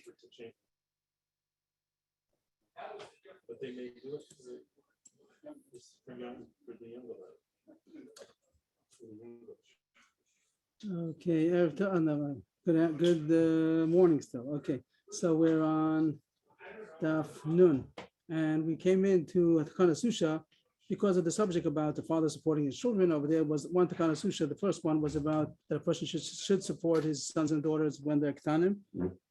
for teaching. But they may do it for the younger Okay, good morning still. Okay, so we're on Daf Nun, and we came into Takana Susha because of the subject about the father supporting his children. Over there was one Takana Susha. The first one was about that a person should support his sons and daughters when they're Ketanim,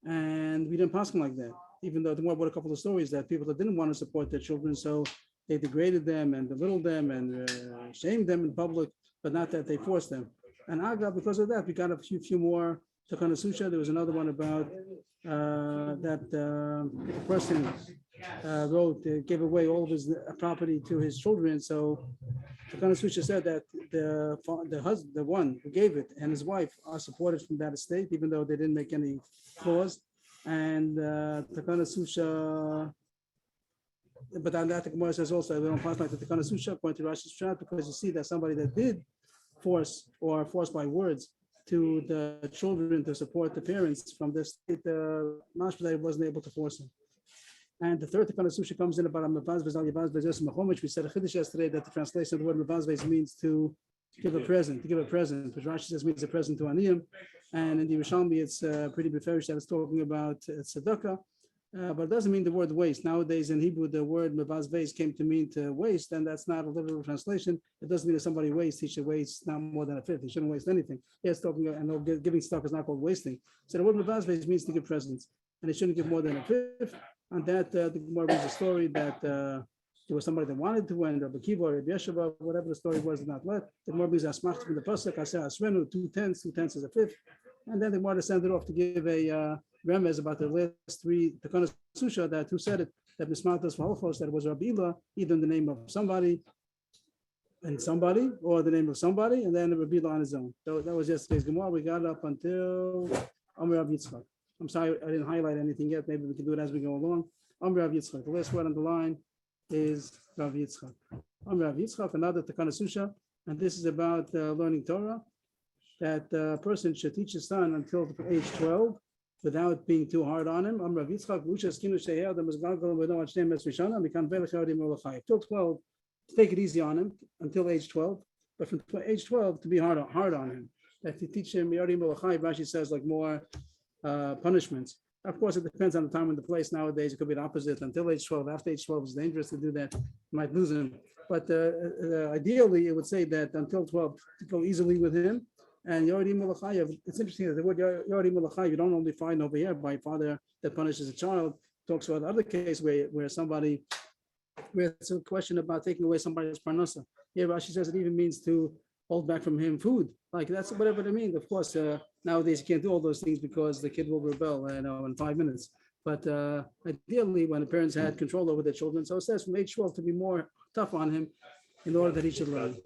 and we didn't pass them like that. Even though the more about a couple of stories that people that didn't want to support their children, so they degraded them and belittled them and shamed them in public, but not that they forced them. And Aga, because of that, we got a few more Takana Susha. There was another one about that the person gave away all of his property to his children. So Takana Susha said that the husband, the one who gave it, and his wife are supported from that estate, even though they didn't make any clause. And Takana Susha. But on that, the Gemara says also, we don't pass like the Takana Susha, according to Rashi's Pshat, because you see that somebody that did force or forced by words to the children to support the parents from the state, Mashpah wasn't able to force him. And the third Takana Susha comes in about Mevazvez al Yavaz Bezos Machomich. We said a Chiddush yesterday that the translation of the word Mevazvez means to give a present, which Rashi says means a present to Aniyim. And in the Yerushalmi, it's pretty beferish that it's talking about tzedakah. But it doesn't mean the word waste. Nowadays in Hebrew, the word mevazvez came to mean to waste, and that's not a literal translation. It doesn't mean that somebody wastes, he should waste not more than a fifth. He shouldn't waste anything. Yes, talking and giving stuff is not called wasting. So the word mevazvez means to give presents, and he shouldn't give more than a fifth. And that the Gemara reads a story that there was somebody that wanted to, and Rabbi Kiva or Rabbi Yeshua, whatever the story was, did not let. The Gemara reads asmach from the pasuk, aseh asrenu, 2/10 is a fifth, and then the Gemara sent it off to give a remez about the last three Takana Susha, that who said it, that Mismatas Vahalchos, that it was Rabbi Ila, either in the name of somebody and somebody, or the name of somebody, and then Rabbi Ila on his own. So that was yesterday's Gemara. We got up until Amr Rav Yitzchak. I'm sorry, I didn't highlight anything yet. Maybe we can do it as we go along. Amr Rav Yitzchak. The last word on the line is Rav Yitzchak. Amr Rav Yitzchak, another Takana Susha, and this is about learning Torah, that a person should teach his son until age 12, without being too hard on him. Till 12, to take it easy on him until age 12, but from age 12 to be hard on him. That to teach him, Rashi says, like more punishments. Of course, it depends on the time and the place. Nowadays, it could be the opposite. Until age 12, after age 12, it's dangerous to do that. You might lose him. But ideally, it would say that until 12, to go easily with him. And Yorim Malachayev, it's interesting that the word Yorim Malachayev, you don't only find over here by father that punishes a child, talks about other case where somebody, where it's a question about taking away somebody's parnasa. Here Rashi says it even means to hold back from him food. Like that's whatever it means. Of course, nowadays you can't do all those things because the kid will rebel, in 5 minutes. But ideally, when the parents had control over their children, so it says from age 12 to be more tough on him in order that he should learn.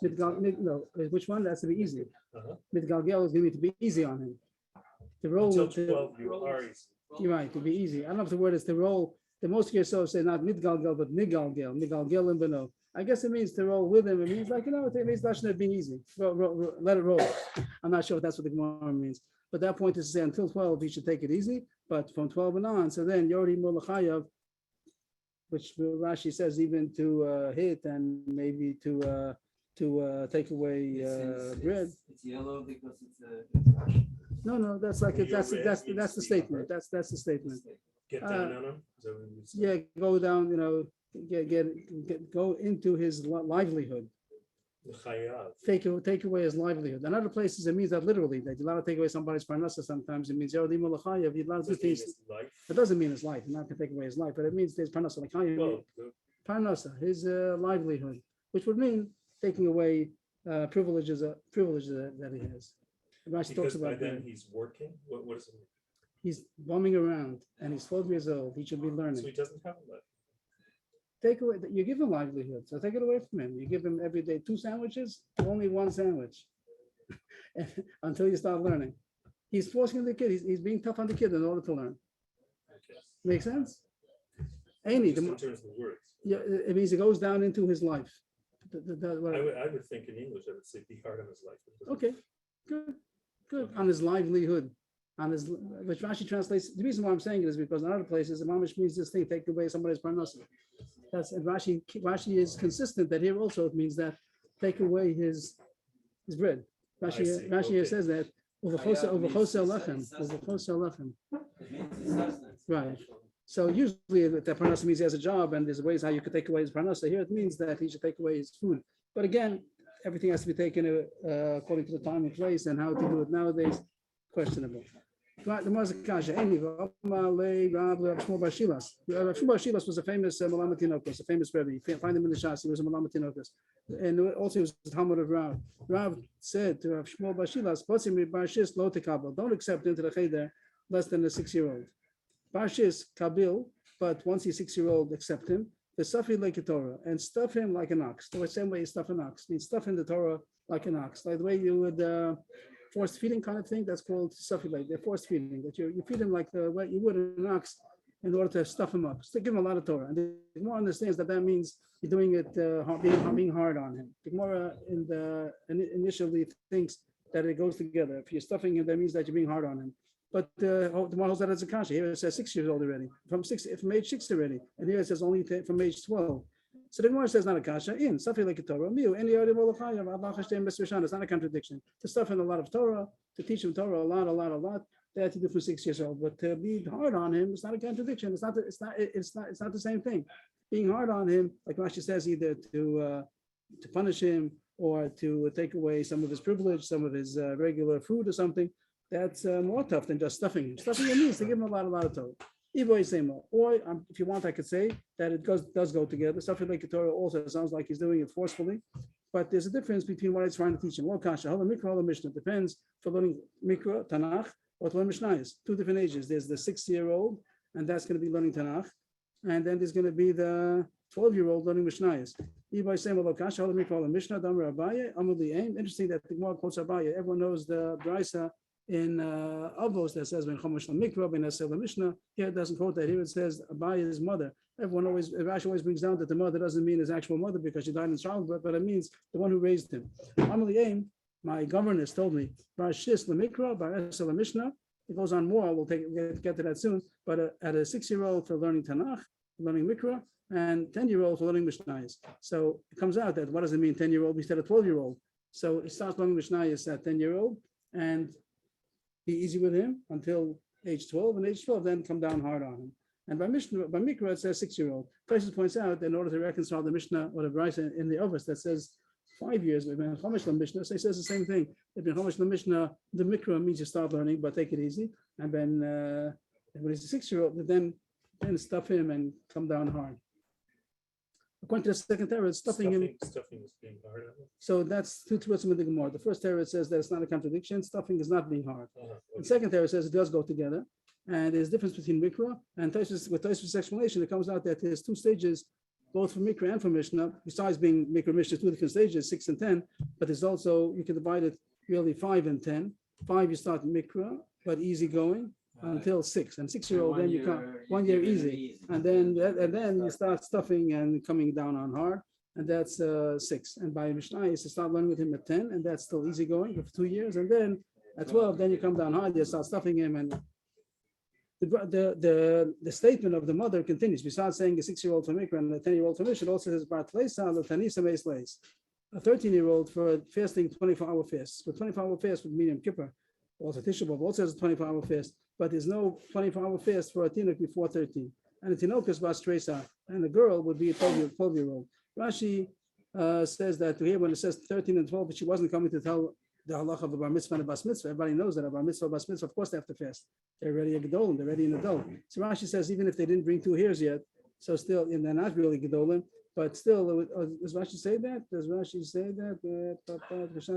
No, which one? That's to be easy. Midgalgel is going to be easy on him. The roll until 12, you are easy. You're right, to be easy. I don't know if the word is to roll. The most of yourself say not midgalgel, but migalgel, migalgel and beno. I guess it means to roll with him. It means like, it means lashon being easy. Let it roll. I'm not sure if that's what the Gemara means. But that point is to say until 12, he should take it easy. But from 12 and on, so then Yori Mulachayev, which Rashi says even to hit and maybe to take away bread. It's yellow because it's No, that's like that's the statement. That's the statement. Get down on him. Yeah, go down. Go into his livelihood. Take away his livelihood. In other places, it means that literally that you're allowed to take away somebody's parnasa. Sometimes it means you're allowed to do things. It doesn't mean his life. You're not going to take away his life, but it means there's parnasa. Like parnasa, his livelihood, which would mean taking away privileges that he has. Rashi talks about by then he's working. What does it mean? He's bumming around and he's 12 years old. He should be learning. So he doesn't have a life. Take away. You give him livelihood, so take it away from him. You give him every day 2 sandwiches, only 1 sandwich, until you start learning. He's forcing the kid. He's being tough on the kid in order to learn. Okay. Make sense? Any in terms of the words. Yeah, it means it goes down into his life. I would think in English I would say be hard on his life. Okay, good. On his livelihood. on his, which Rashi translates. The reason why I'm saying it is because in other places, the mamish means this thing, take away somebody's parnasa. That's and Rashi is consistent that here also it means that take away his bread. Rashi see. here Okay. says that over chosel lechem. It means it's sustenance. Right. So usually that parnasa means he has a job and there's ways how you could take away his parnasa. Here it means that he should take away his food. But again, everything has to be taken according to the time and place, and how to do it nowadays, questionable. Right, the Mazakasha, Rav Shmuel Bar Shilas. Rav Shmuel Bar Shilas was a famous Malamat Tinokus, a famous Rebbe. You find him in the Shas, he was a Malamat Tinokus. And also he was the Talmud of Rav. Rav said to Rav Shmuel Bar Shilas, Bar Shis lo tekabel. Don't accept into the Cheder less than a 6-year-old. Bar Shis kabil, but once he's 6-year-old, accept him. The Safi like a Torah, and stuff him like an ox. The same way you stuff an ox. You stuff in the Torah like an ox. Like the way you would forced feeding kind of thing, that's called suffilate. They're forced feeding. That you feed him like the way you would an ox in order to stuff him up. So give him a lot of Torah. And the Gemara understands that means you're doing it being hard on him. The Gemara initially thinks that it goes together. If you're stuffing him, that means that you're being hard on him. But the Gemara holds that as a kasha. Here it says 6 years old already, from age 6 already, and here it says only from age 12. So the Gemara says not a kasha. In Safi like a Torah, any other it's not a contradiction. To stuff in a lot of Torah, to teach him Torah a lot, they have to do for 6 years old. But to be hard on him, it's not a contradiction. It's not the same thing. Being hard on him, like Rashi says, either to punish him or to take away some of his privilege, some of his regular food or something. That's more tough than just stuffing him. Stuffing him means to give him a lot of Torah. Or if you want, I could say that it does go together. Stuffing like a Torah also sounds like he's doing it forcefully, but there's a difference between what it's trying to teach him. Well, kasha, mikra, Mishnah depends for learning mikra, Tanakh, or to learn Mishnayos. 2 different ages. There's the 6-year-old, and that's going to be learning Tanakh, and then there's going to be the 12-year-old learning Mishnayos. Interesting that the Gemara quotes Abaye. Everyone knows the Brisa in Avos that says when Chomash Mikra ben Asel Mishnah. Here it doesn't quote that. Here it says Abaye's mother. Rashi always brings down that the mother doesn't mean his actual mother because she died in childbirth, but it means the one who raised him. My governess told me Bar Shis Lemikra Bar Asel Mishnah. It goes on more. We'll get to that soon. But at a 6-year-old for learning Tanakh, learning Mikra, and 10-year-old for learning Mishnayos. So it comes out that what does it mean 10-year-old instead of 12-year-old? So it starts learning Mishnayos at 10-year-old and be easy with him until age 12, and age 12 then come down hard on him. And by Mikra it says 6-year-old. Places points out that in order to reconcile the Mishnah or the Brisa in the Ovis that says 5 years, so he says the same thing. If in Chomash Mishnah, the Mikra means you start learning, but take it easy. And then when he's a 6-year-old, then stuff him and come down hard. According to the second Torah, it's stuffing him. Stuffing is being hard. So that's two truths with the Gemara. The first Torah says that it's not a contradiction. Stuffing is not being hard. Okay. The second Torah says it does go together. And there's a difference between Mikra and Tosfos. With Tosfos' explanation, it comes out that there's 2 stages, both for Mikra and for Mishnah. Besides being Mikra Mishnah, 2 different stages, 6 and 10. But there's also, you can divide it really 5 and 10. 5 you start Mikra, but easy going until 6. And 6-year-old, then you come 1 year easy. And then you start stuffing and coming down on hard. And that's 6. And by Mishnah, you start learning with him at 10, and that's still easy going for 2 years. And then at 12, then you come down hard, you start stuffing him. And the statement of the mother continues. Besides saying a 6-year-old for Mikra and a 10-year-old for Mishnah, it also says Bar Tleisa, Tanisa Meis Leis. A 13-year-old for fasting 24-hour fast. With 24-hour fast with medium kippur, also Tisha B'Av also has a 24-hour fast, but there's no 24-hour fast for a tinuk before 13. And a tinok is Bas Tresa, and a girl would be a 12-year-old. Rashi says that here when it says 13 and 12, but she wasn't coming to tell the halacha of a bar mitzvah and a bas mitzvah. Everybody knows that a bar mitzvah, bas mitzvah, of course they have to fast. They're already a gedolim, they're already an adult. So Rashi says even if they didn't bring 2 hairs yet, so still, and they're not really gedolim, but still, does Rashi say that? Does Rashi say that?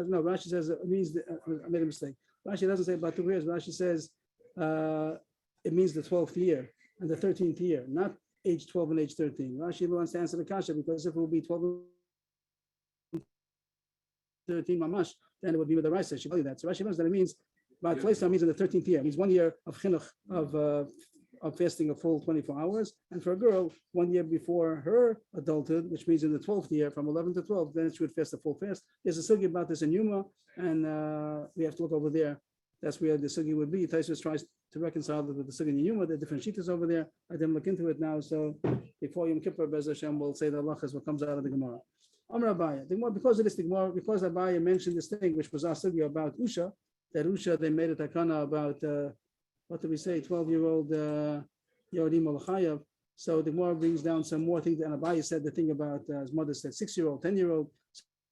No, Rashi says it means, I made a mistake. Rashi doesn't say about 2 years. Rashi says it means the 12th year and the 13th year, not age 12 and age 13. Rashi wants to answer the kasha because if it will be 12 and 13 mamash, then it would be with the Raisa. She tell you that. So Rashi knows that it means about Tleisa means in the 13th year. It means 1 year of chinuch of fasting a full 24 hours. And for a girl, 1 year before her adulthood, which means in the 12th year, from 11 to 12, then she would fast a full fast. There's a sugya about this in Yuma, and we have to look over there That's where the sugi would be. Taisus tries to reconcile it with the sugi and Yuma. There are different shitas over there. I didn't look into it now. So before Yom Kippur, Bez Hashem will say the halachas what comes out of the Gemara. Amar Abaya. The Gemara, because of this, the Gemara, because Abaya mentioned this thing, which was our sugi about Usha, that Usha, they made a takana about, what did we say, 12-year-old Yodim Olachayev. So the Gemara brings down some more things. And Abaya said the thing about his mother said 6-year-old, 10-year-old.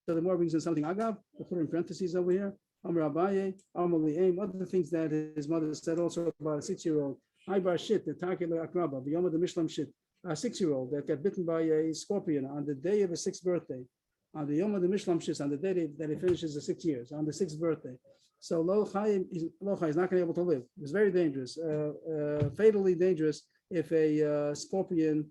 So the Gemara brings in something Agav. We'll put it in parentheses over here. Amar Abaye, Amar Li'em, other things that his mother said also about a 6-year-old. Ibar shit, the Takele Akraba, the Yom of the Mishlam shit. A 6-year-old that got bitten by a scorpion on the day of his 6th birthday. On the Yom of the Mishlam shit, on the day that he finishes the 6 years, on the 6th birthday. So Lo Chai is not going to be able to live. It's very dangerous, fatally dangerous if a scorpion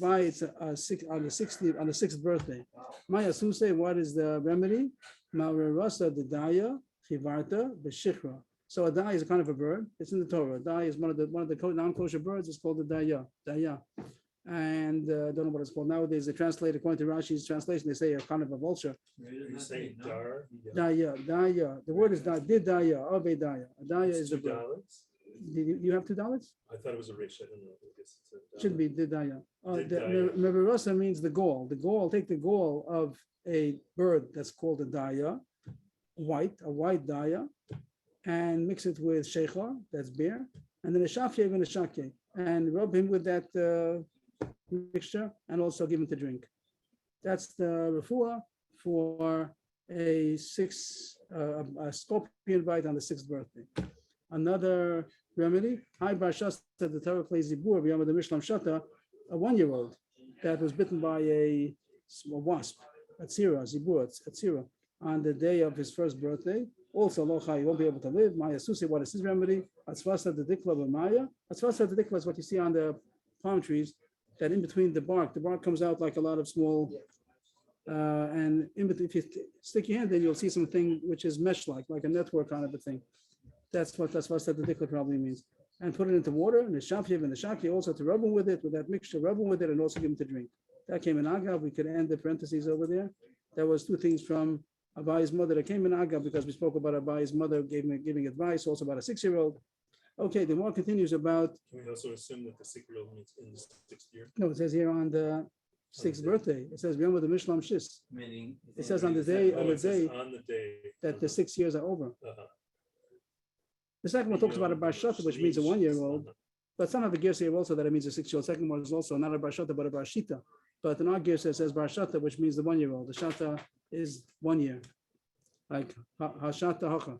bites on the 6th birthday. Maya Suse, what is the remedy? Ma'arasa the daya chivarta b'shichra. So a daya is a kind of a bird. It's in the Torah. Daya is one of the non-kosher birds. It's called the daya. And I don't know what it's called nowadays. They translate according to Rashi's translation. They say a kind of a vulture. You say dar? Daya. The word is daya. Ave daya. Daya is the bird. You have $2? I thought it was a rich. I don't know. I guess it's a Should be didaya. Didaya. Meverasa means the gall. The gall. Take the gall of a bird that's called a daya, a white daya, and mix it with sheikhar, that's beer, and then a shafyev and a shake, and rub him with that mixture, and also give him to drink. That's the refuah for a scorpion bite on the 6th birthday. Another remedy, Hai Barshas, the Torah plays Zibur, the Mishlam Shata, a 1-year-old that was bitten by a wasp, Atzira, Zibur, Atzira, on the day of his 1st birthday. Also, Locha, he won't be able to live. Maya Susi, what is his remedy? Atzvasa the Dikla of Maya. Atzvasa the Dikla is what you see on the palm trees, that in between the bark comes out like a lot of small, and in between, if you stick your hand in, you'll see something which is mesh-like, like a network kind of a thing. That's what the Dikla probably means. And put it into water, and the Shafyev and the Shaki also to rub him with it, with that mixture, rub him with it, and also give him to drink. That came in Agav. We could end the parentheses over there. That was 2 things from Abayi's mother that came in Agav, because we spoke about Abayi's mother giving advice, also about a 6-year-old. Okay, the more continues about. Can we also assume that the 6-year-old means in the 6th year? No, it says here on the 6th birthday. It says Yom of the Mishlam Shis. Meaning. It says on the day Oh, it says on the day that the 6 years are over. Uh-huh. The second one talks about a Barshata, which means a 1-year-old. Uh-huh. But some of the gears here also that it means a 6-year-old. Second one is also not a Barshata, but a Barshita. But in our gear says Barshata, which means the 1-year-old. The Shata is 1 year. Like Hashata Hacha.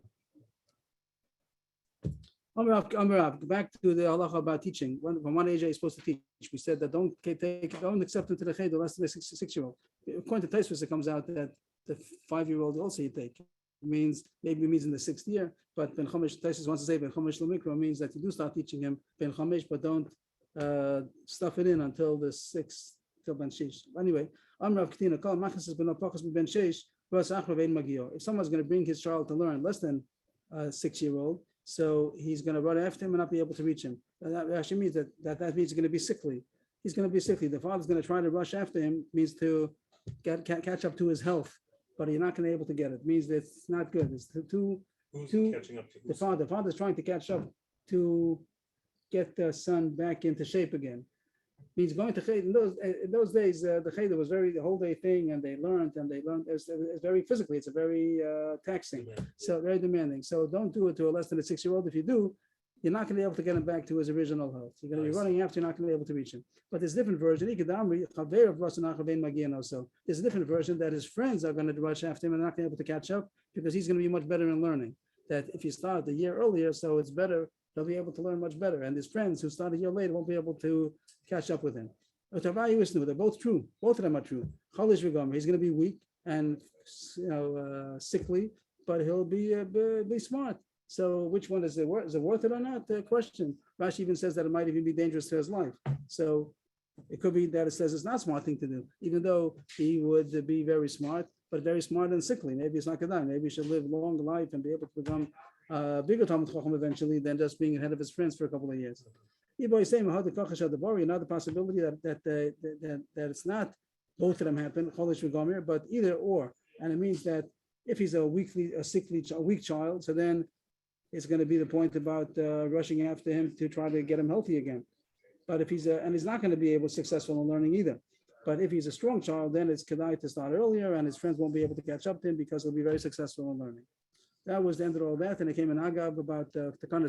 Back to the halacha about teaching. From what age are you supposed to teach? We said that don't accept them to the cheder less than a 6-year-old. According to Tosfos, it comes out that the 5-year-old also you take. Maybe means in the 6th year, but Ben Chomesh, Tosfos wants to say Ben Chomesh L'Mikra means that you do start teaching him Ben Chomesh, but don't stuff it in until the 6th, till Ben Sheish. Anyway, Amrav K'tina Kol Machas Ben Apachas Ben Sheish. If someone's going to bring his child to learn less than a 6-year-old, so he's going to run after him and not be able to reach him. That actually means that means he's going to be sickly. He's going to be sickly. The father's going to try to rush after him, means to catch up to his health, but you're not going to be able to get it. It means that it's not good. It's too catching up to the father. The father's trying to catch up to get the son back into shape again. Means going to cheder. In those days, the cheder was the whole day thing, and they learned. It's very physically. It's a very taxing, so very demanding. So don't do it to a less than a 6-year-old. If you do, you're not going to be able to get him back to his original health. You're going to be running after. You're not going to be able to reach him. But there's a different version. There's a different version that his friends are going to rush after him and not going to be able to catch up, because he's going to be much better in learning. That if you start a year earlier, so it's better. They'll be able to learn much better. And his friends who start a year later won't be able to catch up with him. They're both true. Both of them are true. He's going to be weak and sickly, but he'll be smart. So which one is it worth it or not? The question. Rashi even says that it might even be dangerous to his life. So it could be that it says it's not a smart thing to do, even though he would be very smart, but very smart and sickly. Maybe it's not good. Maybe he should live a long life and be able to become bigger Talmud Chacham eventually than just being ahead of his friends for a couple of years. Another possibility that it's not both of them happen, but either or, and it means that if he's a weak child, so then it's going to be the point about rushing after him to try to get him healthy again. But if and he's not going to be able successful in learning either. But if he's a strong child, then it's kedai to start earlier, and his friends won't be able to catch up to him because he'll be very successful in learning. That was the end of all that, and it came an agab about the Takana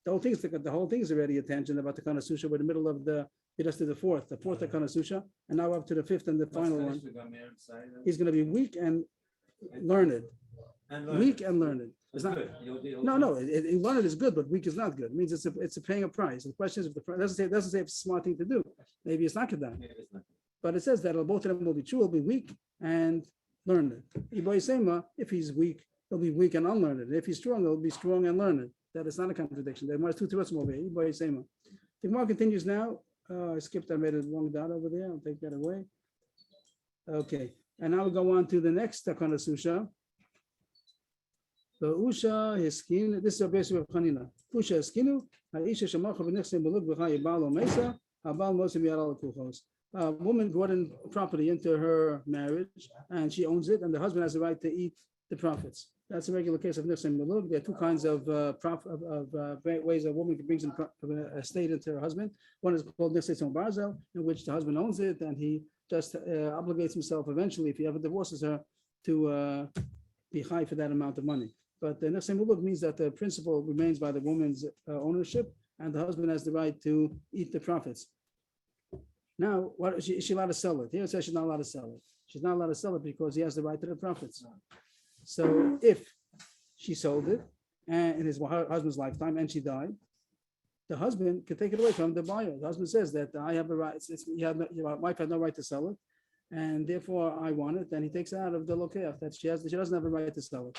The whole thing is already a tangent about the Takana. We're in the middle of we just did the fourth Takana, and now up to the fifth and the final one. He's going to be weak and learned. Weak and learned. It's not. No. Learned is good, but weak is not good. It means it's paying a price. The question is if it doesn't say it's a smart thing to do. Maybe it's not kedai. But it says that both of them will be true. Will be weak and learned. If he's weak, he'll be weak and unlearned. If he's strong, he'll be strong and learned. That is not a contradiction. There are two threats over here. The Gemara continues now. I skipped. I made a wrong dot over there. I'll take that away. Okay, and now we go on to the next Takana Susha. So Usha Hiskin. This is a basic of Chanina. Usha Hiskinu. Haisha Shamacha v'Nechsei Belug v'Chay Yibal Mesa. Habal Mosim Yaral Kuchos. A woman brought in property into her marriage, and she owns it, and the husband has the right to eat the profits. That's a regular case of nifsei melug. There are two kinds of ways a woman brings in a estate into her husband. One is called nifsei barzel, in which the husband owns it, and he just obligates himself eventually, if he ever divorces her, to be high for that amount of money. But the nifsei melug means that the principal remains by the woman's ownership, and the husband has the right to eat the profits. Now, is she allowed to sell it? Here it says she's not allowed to sell it. She's not allowed to sell it because he has the right to the profits. So if she sold it and in his husband's lifetime and she died, the husband can take it away from the buyer. The husband says that I have a right, your wife had no right to sell it, and therefore I want it, and he takes it out of the lokeach that she doesn't have a right to sell it.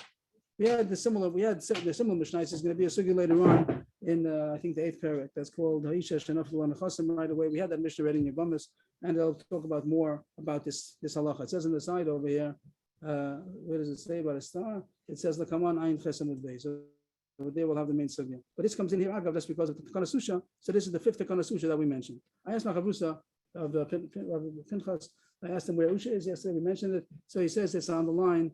We had the similar Mishnah. Is going to be a sugi later on in I think the 8th parak. That's called Haisha Shenaflu Nechasim. Right away, we had that Mishnah ready in Yevamis, and they'll talk about more about this halacha. It says on the side over here. Where does it say about a star? It says the Kaman Ayin Chesed Bay. So there we'll have the main sugya. But this comes in here, Agav, that's because of the Takana Susha. So this is the 5th Takana Susha that we mentioned. I asked Machavusa of Pinchas. I asked him where Usha is. Yesterday we mentioned it. So he says it's on the line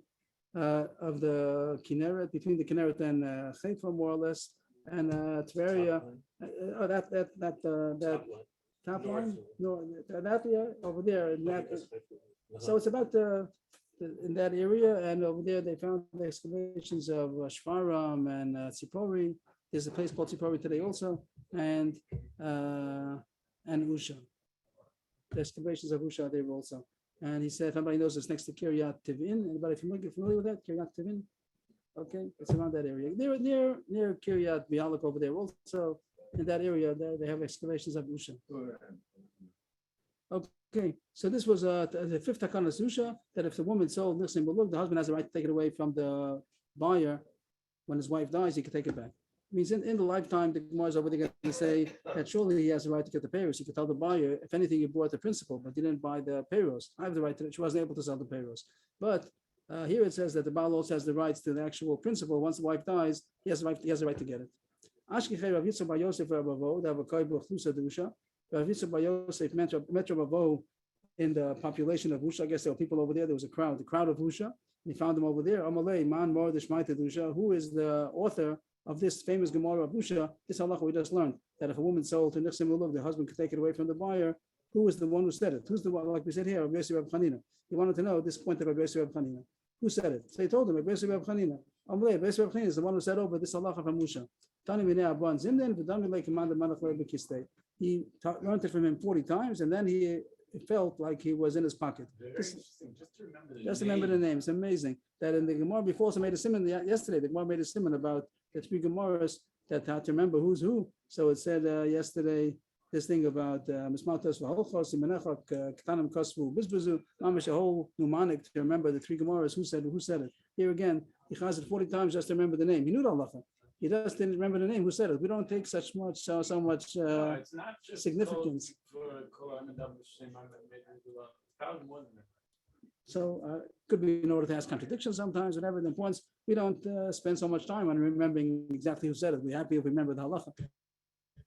of the Kinneret, between the Kinneret and Haifa, more or less, and Tveria. That top line? No, that over there. So it's about in that area, and over there they found the excavations of Shvaram and Tzipori. There's a place called Tzipori today also, and Usha. The excavations of Usha there also. And he said, if anybody knows it's next to Kiryat Tivin. Anybody familiar with that? Kiryat Tivin? Okay, it's around that area. They're near Kiryat Bialik over there also. In that area, they have excavations of Usha. Okay, so this was the 5th Takana Susha, that if the woman sold nifsei melug, the husband has the right to take it away from the buyer. When his wife dies, he can take it back. It means in the lifetime, the Gemara is over there going to say that surely he has the right to get the payros. He could tell the buyer, if anything, you bought the principal, but you didn't buy the payros. I have the right to. She wasn't able to sell the payros. But here it says that the Baal also has the rights to the actual principal. Once the wife dies, he has the right to get it. Ashkechei Rav Yitzchak bar Yosef Rav Avo, they have a koybuch chlusa d'usha. Rav Yitzchak bar Yosef met Rav Avo in the population of Usha. I guess there were people over there. There was the crowd of Usha. He found them over there. Amalei man mor d'shmaita d'usha. Who is the author of this famous Gemara of Usha? This halacha we just learned, that if a woman sold to nifsei melug, the husband could take it away from the buyer. Who is the one who said it? Who's the one? Like we said here, Rabbi Yosef Reb Chanina. He wanted to know this point of Rabbi Yosef Reb Chanina. Who said it? So he told him, Rabbi Yosef Reb Chanina. Amalei, Rabbi Yosef Reb Chanina is the one who said over this halacha from Usha. He learned it from him 40 times, and then he felt like he was in his pocket. Just remember the name. It's amazing that in the Gemara before also made a simon yesterday. The Gemara made a simon about the 3 Gemaras that had to remember who's who. So it said yesterday this thing about mismatos v'holchos imenechak ketanim kosvu bizbuzu. Mamish a whole mnemonic to remember the 3 Gemaras. Who said it? Here again, he has it 40 times just to remember the name. He knew the halacha. He just didn't remember the name. Who said it? We don't take so much significance. So could be in order to ask contradictions sometimes, whatever. The points we don't spend so much time on remembering exactly who said it. We're happy if we remember the halacha.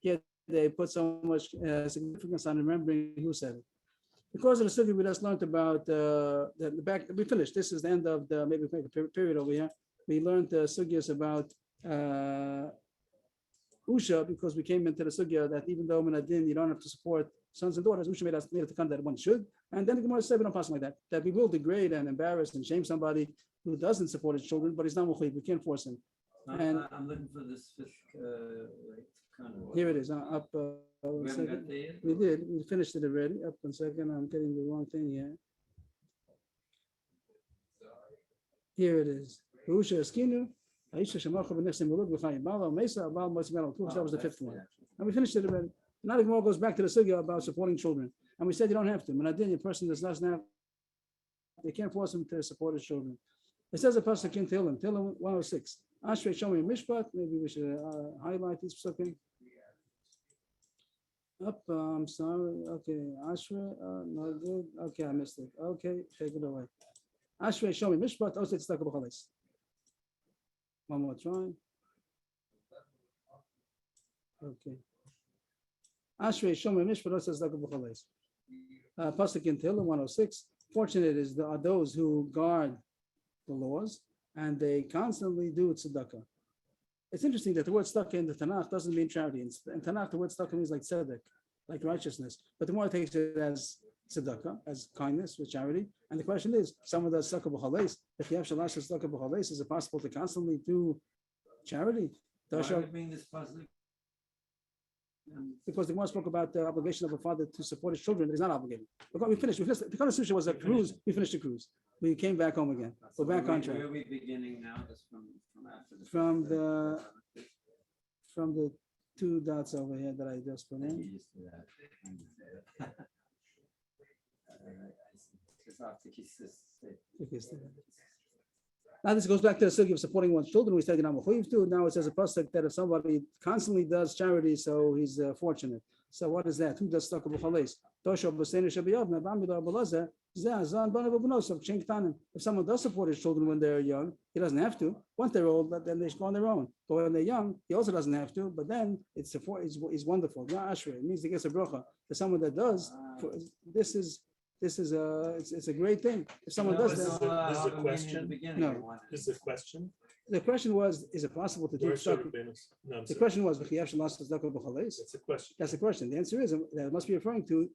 Yet they put so much significance on remembering who said it. Because of the study we just learned about the back. We finished. This is the end of the maybe period over here. We learned the sugyas about Usha, because we came into the sugya that even though in a din you don't have to support sons and daughters, Usha made it to come that one should. And then the Gemara said we don't pass like that, that we will degrade and embarrass and shame somebody who doesn't support his children, but he's not mukhayib. We can't force him. And I'm looking for this fifth, kind of. here it is, up. One We haven't second. got there yet? We did. We finished it already. Up 1 second. I'm getting the wrong thing here. Here it is. Usha Eskinu. Aisha Shemacha B'Nechsim Melud B'Chayim. Bala Mesa, Bala Mesa Melod. That was the fifth one. And we finished it already. Now the Gemara goes back to the sugya about supporting children. And we said you don't have to. Menadin, a person does not have, they can't force him to support his children. It says a pasuk in Tehillim 106. Ashrei Shomi Mishpat. Maybe we should highlight this pasukim. Up, I'm sorry. Okay, Ashrei, no good. Okay, I missed it. Okay, take it away. Ashrei Shomi Mishpat. Also, it's Takabachales. One more try. Okay. Ashrei Shomer Mishpat says Takabachales. Pasuk in Tehillim 106. Fortunate are those who guard the laws and they constantly do tzedakah. It's interesting that the word tzedakah in the Tanakh doesn't mean charity. In Tanakh, the word tzedakah means like tzedek, like righteousness. But the more takes it as tzedakah, as kindness, with charity. And the question is, someone does tzedakah b'chales. If you have shalash tzedakah b'chales, is it possible to constantly do charity? Why are we bringing this pasuk? Because the Gemara spoke about the obligation of a father to support his children, but he's not obligated. We finished. The Kana Susha was a cruise. We finished the cruise. We came back home again. We're back on track. Where are we beginning now? Just from after the From the 2 dots over here that I just put in. Used to that. Just after kisses. Now this goes back to the sugi of supporting one's children. We said you're not mechuyev to. Now it says a pasuk that if somebody constantly does charity, so he's fortunate. So what is that? Who does tzedakah b'chales? Tosha b'seinu shebiyav nabamidar b'lazer zan banav b'nosav kshen ktanim. If someone does support his children when they're young, he doesn't have to. Once they're old, then they should go on their own. But when they're young, he also doesn't have to. But then it's wonderful. Yeah, Ashrei. It means to get a bracha. For someone that does, it's a great thing. If someone does This is that, a question. No. This is a question. the question was, is it possible to do Where should tzedakah? it be? No, I'm The sorry. question was, "V'chiyav shalash tzedakah b'chales?" It's a question. That's the question. The answer is that it must be referring to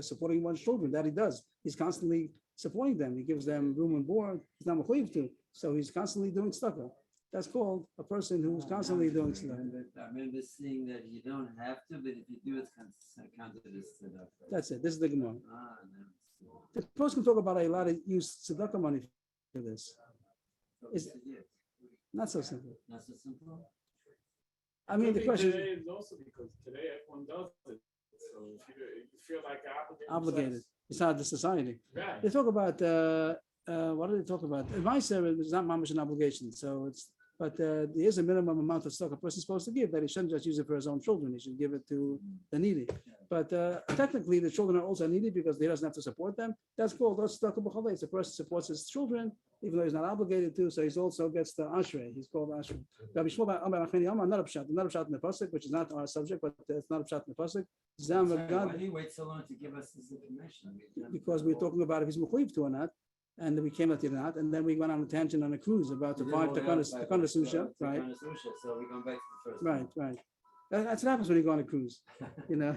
supporting one's children. That he does. He's constantly supporting them. He gives them room and board. He's not mechuyev to, so he's constantly doing tzedakah. That's called a person who's constantly doing tzedakah. I remember seeing that you don't have to, but if you do, it's counted as tzedakah. That's it. This is the Gemara. No. The person can talk about a lot of use tzedakah money for this. Is not so simple. Not so simple. I mean, the question Today is also because today everyone does it. So if you feel like obligated. It's not the society. Right. They talk about what do they talk about? Advice is not mamish an obligation. So it's there is a minimum amount of stock a person's supposed to give that he shouldn't just use it for his own children. He should give it to the needy. But technically, the children are also needy because he doesn't have to support them. That's called stock of b'chalei. The person supports his children even though he's not obligated to. So he's also gets the ashrei. He's called ashrei. Rabbi Shmuel Amar Achmeni Amar, not a pshat in the pasuk, which is not our subject, but it's not a pshat in the pasuk. Zam Why v'gad, do you wait so long to give us this information? because we're talking about if he's mechuyev to or not. And then we came out to that, and then we went on a tangent on a cruise about the five Takana Susha, right? So we're going back to the first. Right, right. That's what happens when you go on a cruise, you know.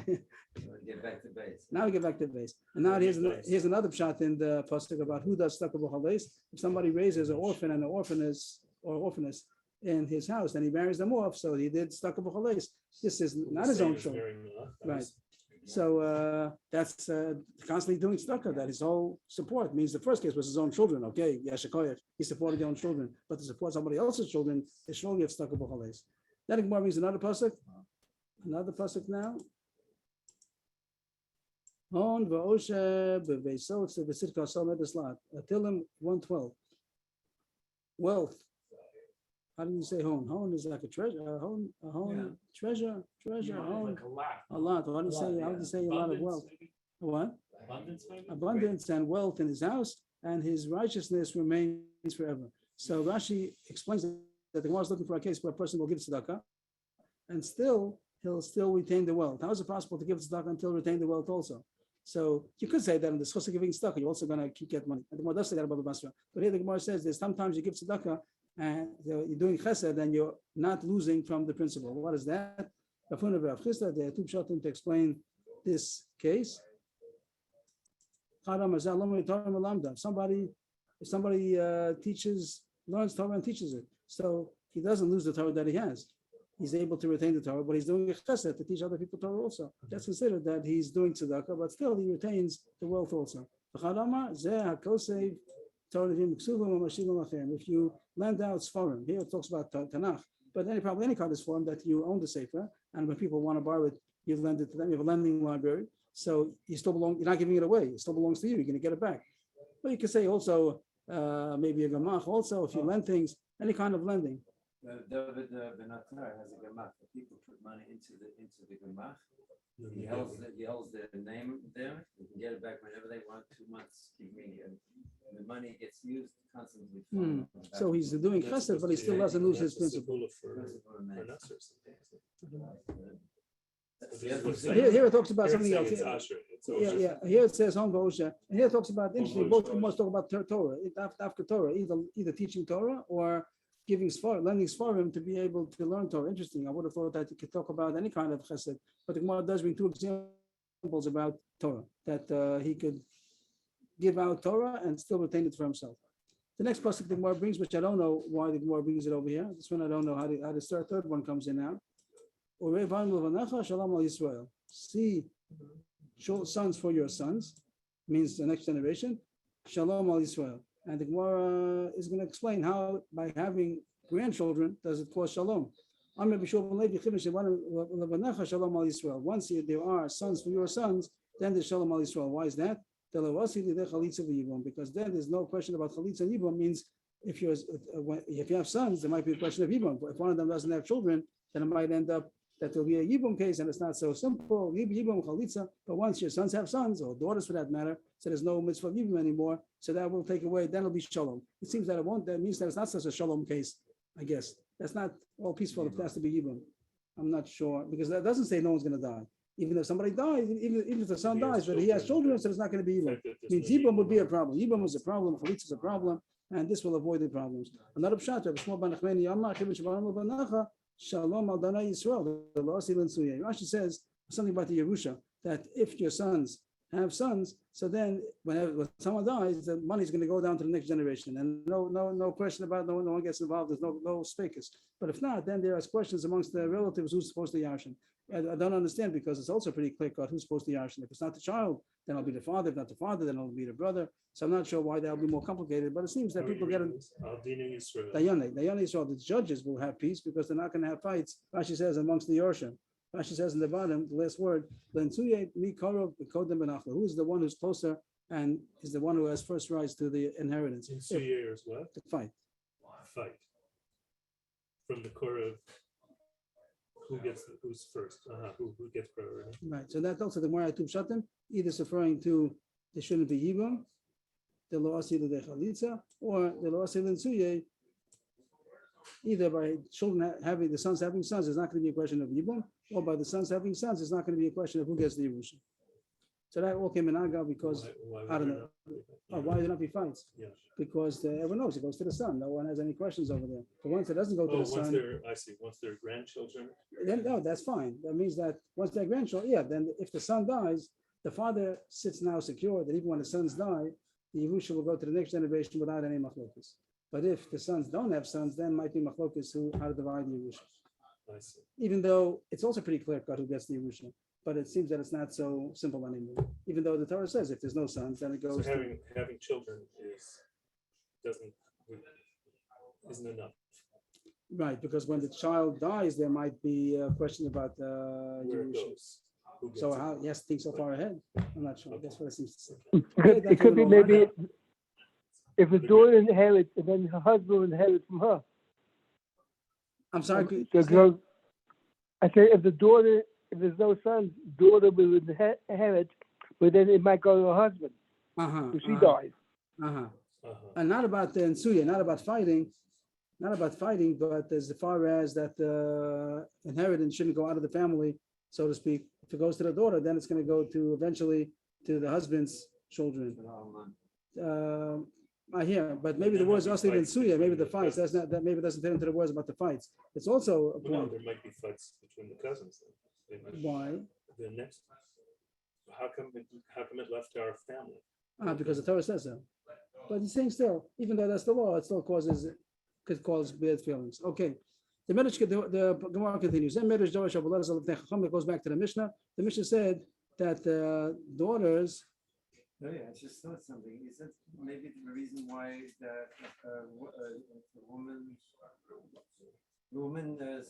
Get back to base. Now we get back to the base. And now here's another shot in the pasuk about who does tzedakah b'chales. If somebody raises an orphan and an orphaness in his house, then he marries them off. So he did tzedakah b'chales. This is not his own children, right? So that's constantly doing tzedakah. That his whole support means the first case was his own children. Okay, yashakoyach, he supported his own children, but to support somebody else's children is surely of tzedakah b'chales. That Gemara means another pasuk. Another pasuk now. Hon va'oshe b'veisot v'sitka somed eslat. Tehillim 112. Wealth. How do you say hon? Hon is like a treasure. Hon, treasure. Hon. Like a lot. A lot. How do you say? How do you say a lot of wealth? What? Abundance, maybe? Abundance and wealth in his house, and his righteousness remains forever. So Rashi explains that the Gemara is looking for a case where a person will give tzedakah, and he'll still retain the wealth. How is it possible to give tzedakah until retain the wealth also? So you could say that in the schus of giving tzedakah, you're also going to get money. And the Gemara does say that about the Basra. But here the Gemara says that sometimes you give tzedakah and you're doing chesed, and you're not losing from the principle. What is that? There are two pshatim to explain this case. If somebody learns Torah and teaches it, so he doesn't lose the Torah that he has. He's able to retain the Torah, but he's doing a chesed to teach other people Torah also. That's considered that he's doing tzedakah, but still he retains the wealth also. If you lend out Sfarim, here it talks about Tanakh, but any kind of Sfarim that you own the Sefer, and when people want to borrow it, you lend it to them. You have a lending library, so you're not giving it away. It still belongs to you. You're going to get it back. But you can say also maybe a gemach. Also, if you lend things, any kind of lending. The Benatar has a gemach. People put money into the gemach. He holds their name there. You can get it back whenever they want. 2 months, give me, and the money gets used constantly. So he's doing chesed, but he still doesn't lose his principle. Here it talks about something else. Here it says home and here it talks about interesting. Both must talk about Torah, after Torah, either teaching Torah or giving lending Sfarim to be able to learn Torah. Interesting. I would have thought that you could talk about any kind of chesed, but the Gemara does bring 2 examples about Torah, that he could give out Torah and still retain it for himself. The next pasuk the Gemara brings, which I don't know why the Gemara brings it over here. This one I don't know how the third one comes in now. See sons for your sons, means the next generation. Shalom al Yisrael. And the Gemara is going to explain how, by having grandchildren, does it cause shalom. Once there are sons for your sons, then there's shalom al Yisrael. Why is that? Because then there's no question about chalitza and yibum. Means if you have sons, there might be a question of yibum. If one of them doesn't have children, then it might end up that there'll be a yibum case, and it's not so simple. Yibum chalitza, but once your sons have sons or daughters for that matter, so there's no mitzvah of yibum anymore. So that will take away. Then it'll be shalom. It seems that it won't. That means that it's not such a shalom case. I guess that's not all peaceful. If it has to be yibum, I'm not sure, because that doesn't say no one's going to die. Even if somebody dies, even if the son dies, but he has children, so it's not going to be yibum. Means yibum would be a problem. Yibum is a problem. Chalitza is a problem, and this will avoid the problems. Another pshat, Shalom al Dana Yisrael. Rashi says something about the Yerusha, that if your sons have sons, so then when someone dies, the money is going to go down to the next generation, and no question about no one gets involved. There's no speakers. But if not, then there are questions amongst the relatives who's supposed to yarshin. I don't understand, because it's also pretty clear cut who's supposed to yarshin. If it's not the child, then it'll be the father. If not the father, then it'll be the brother. So I'm not sure why that'll be more complicated. But it seems that people get it. Dayane Yisrael, the judges will have peace because they're not going to have fights. Rashi says amongst the Yorshim. Rashi says in the bottom, the last word, who is the one who's closer and is the one who has first rights to the inheritance? In 2 years, what? The fight. From the core of who's first, who gets priority. Right. So that's also the Gemara Tuv Shatim, either referring to there shouldn't be yibum, the lo asil de chalitza, or the lo asil in either by children having the sons having sons, it's not going to be a question of yibum, or by the sons having sons, it's not going to be a question of who gets the Yerusha. So that all came in Aga because I don't know. Why would there not be fights? Yeah. Because everyone knows it goes to the son. No one has any questions over there. But once it doesn't go to the son, once they're grandchildren. Then no, that's fine. That means that once they're grandchildren, then if the son dies, the father sits now secure that even when the sons die, the Yerusha will go to the next generation without any machlokas. But if the sons don't have sons, then might be machlokas how to divide the Yerusha. I see. Even though it's also pretty clear cut who gets the Yerusha. But it seems that it's not so simple anymore. Even though the Torah says if there's no sons, then it goes. So having children isn't enough. Right, because when the child dies, there might be a question about Where it goes. So how he has to think so far ahead. I'm not sure. That's what it seems to say. It could be maybe if the daughter inherits and then her husband will inherit from her. I'm sorry. So I say if there's no sons, daughter will inherit, but then it might go to her husband. If she dies. And not about the Nsuya, not about fighting, but as far as that inheritance shouldn't go out of the family, so to speak. If it goes to the daughter, then it's going to go to eventually to the husband's children. I hear, but maybe the there words might be Asli and fights Suya, maybe between the the fights, that's not, that maybe doesn't fit into the words about the fights. It's also a Well, no, point. there might be fights between the cousins. Then. Why? The next, how come it left our family? Because the Torah says so. But he's saying still, even though that's the law, it still could cause bad feelings. Okay. The Medrash, the Gemara continues. Then Medrash Darash Abu Lazar Lefnei, it goes back to the Mishnah. The Mishnah said that daughters. Oh yeah, I just thought something. Is that maybe the reason why that the woman's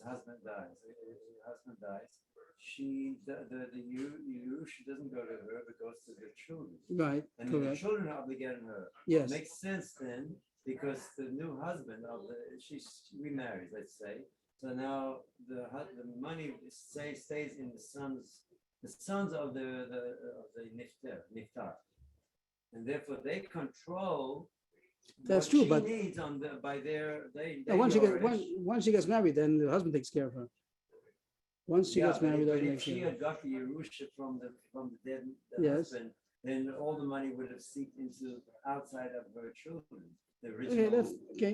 husband dies? Her husband dies. She she doesn't go to her, but goes to the children. Right. And Correct. the children are obligated on her. Yes. It makes sense then, because the new husband she's remarried, let's say. So now the money stays in the sons of the niftar, and therefore they control. That's what true, she but needs by their once she gets married, then the husband takes care of her. Once she gets married, but doesn't make if she sense. had got the Yerusha from the dead Yes. husband, then all the money would have seeped into outside of her children. The Okay, original.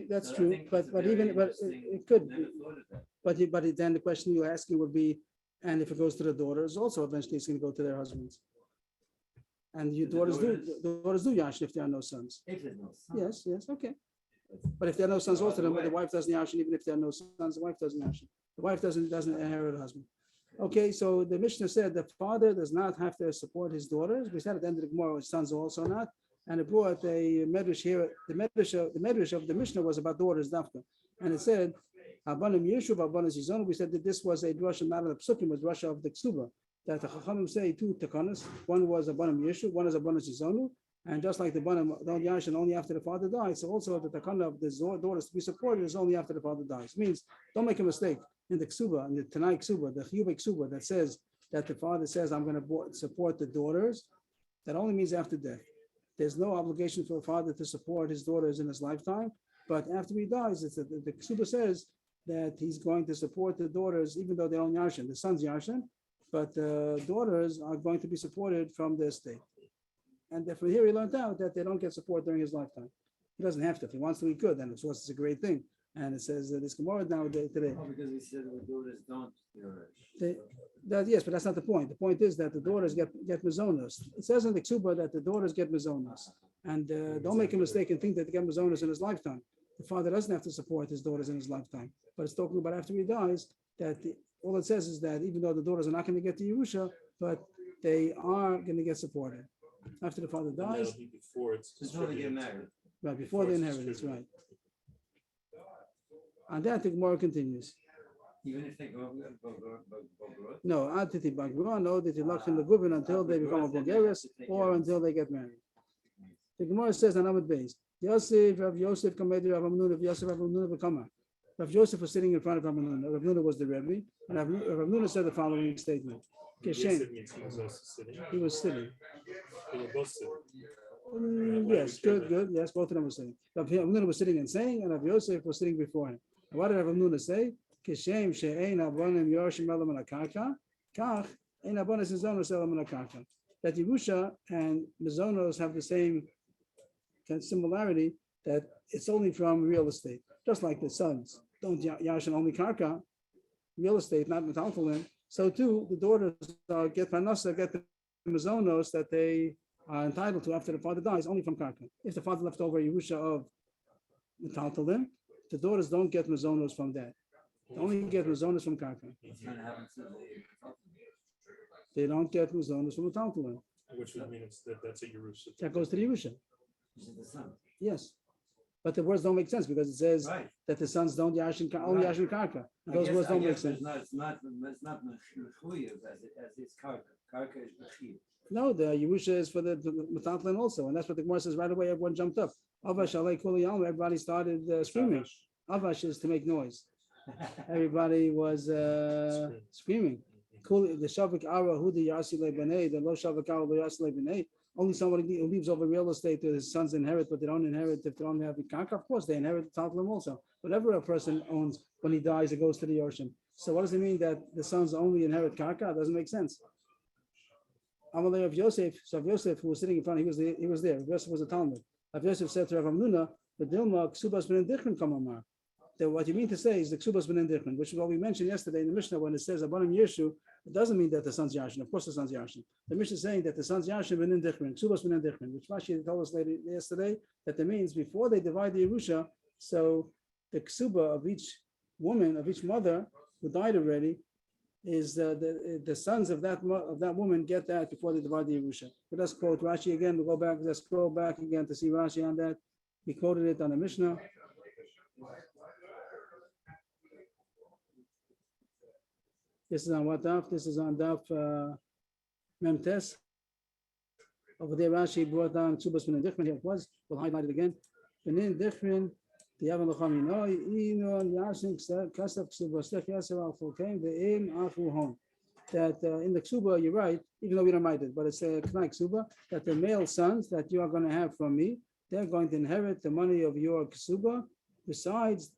that's So I true. think But it's a but very even but interesting- it could. never thought of that. But then the question you're asking would be, and if it goes to the daughters, also eventually it's going to go to their husbands. And your The daughters do yashin if there are no sons. If there's no son. Yes, okay. But if there are no sons, also By the way. the wife doesn't yashin. Even if there are no sons, the wife doesn't yashin. The wife doesn't inherit her husband. Okay, so the Mishnah said the father does not have to support his daughters. We said at the end of the Gemara, his sons also not. And it brought a medrash here. The medrash of the Mishnah was about daughters dafka, and it said, "Abanim Yeshuv, Abanim Zizon." We said that this was a drasha not of the psukim, but drasha of the Kesuvos. That the Chachamim say two takanas. One was Abanim Yeshuv, one is Abanim Zizonu. And just like the Banim don't yashin only after the father dies, so also the takana of the daughters to be supported is only after the father dies. It means, don't make a mistake. In the Kesuva, in the Tanai Kesuva, the Chiyuv Kesuva that says that the father says, I'm going to support the daughters, that only means after death. There's no obligation for a father to support his daughters in his lifetime, but after he dies, the Kesuva says that he's going to support the daughters, even though they don't yashin. The sons yashin, but the daughters are going to be supported from the estate. And therefore here he learned out that they don't get support during his lifetime. He doesn't have to. If he wants to, he could. And of course, it's a great thing. And it says this Gemara now today. Oh, because we said the daughters don't. Yes, but that's not the point. The point is that the daughters get mizonos. It says in the Ksuba that the daughters get mizonos. And don't make a mistake and think that they get mizonos in his lifetime. The father doesn't have to support his daughters in his lifetime. But it's talking about after he dies, that all it says is that even though the daughters are not going to get the Yerusha, but they are going to get supported. After the father dies, Before it's Before they get married. right, before the inheritance, right. And that the Gemara continues. Even if they go. No, Atiti Bagro, no, that lachin the Guvin until they become a Bulgarians or until they get married. The Gemara says on Amud Beis, Rav Yosef Kamedi Rav Amnun, Rav Yosef Rav Amnun Bekama. Rav Yosef was sitting in front of Rav Amnun. Rav Amnun was the Rebbe, and Rav Amnun said the following statement. Keshem, he was sitting. They were both sitting. Yes, good. Yes, both of them were sitting. Rav Amnun was sitting and saying, and Rav Yosef was sitting before him. And what did Rav Amnun say? Keshem she'ein abonim yoshim elam alakaka, kach ein abonis mizonos elam alakaka. That Yerusha and mizonos have the same similarity, that it's only from real estate. Just like the sons don't yashin only karka, real estate, not metaltalin. So too, the daughters get panasa, get the mizonos that they are entitled to after the father dies, only from karka. If the father left over Yerusha of metaltalin, the daughters don't get mizonos from that. They only get mizonos from karka. They don't get mizonos from metaltalin. Which would mean that's a Yerusha. That goes to the Yerusha. The son. Yes. But the words don't make sense because it says that the sons don't yashin, only yashin karka. Those words don't make sense. It's not mechuyev as it's karka. Karka is mechuyev. No, the Yerusha is for the metaltalin also, and that's what the Gemara says right away. Everyone jumped up. Avash alei kol yom. Everybody started screaming. Avash is to make noise. Everybody was screaming. The shavik ara hu the yasi lebanei, the lo shavik ara lo yasi lebanei. Only somebody who leaves over real estate that his sons inherit, but they don't inherit if they don't have the karka. Of course, they inherit the taltalim also. Whatever a person owns when he dies, it goes to the ocean. So what does it mean that the sons only inherit karka? It doesn't make sense. Amalei of Yosef, so of Yosef, who was sitting in front, he was there. Yosef was a Talmud. Rav Yosef said to Rav Hamnuna, the Dilma Kesuvos ben Dichrin Kamamar. That what you mean to say is the Kesuvos ben Dichrin, which is what we mentioned yesterday in the Mishnah when it says Abanim Yeshu. It doesn't mean that the son's Yashin. Of course, the son's Yashin. The Mishnah is saying that the son's Yashin ben Dichrin, Kesuvos ben Dichrin, which Rashi told us later yesterday that that means before they divide the Yerusha, so the Kesuba of each woman, of each mother who died already, is the sons of that woman get that before they divide the Yerusha. But let's quote Rashi again. We'll go back. Let's scroll back again to see Rashi on that. He quoted it on the Mishnah. This is on what daf? This is on daf Memtes. Over there, Rashi brought down Kesuvos ben Dichrin. Here it was. We'll highlight it again. Benin Dichrin. The Yavan Lachami no Inon Yashin Kasav Kesuvos Lech Yaser Al Fulkein Ve'im Afu Hon. That in the Ksuba, you're right, even though we don't write it, but it's a Knai Ksuba, that the male sons that you are going to have from me, they're going to inherit the money of your Ksuba besides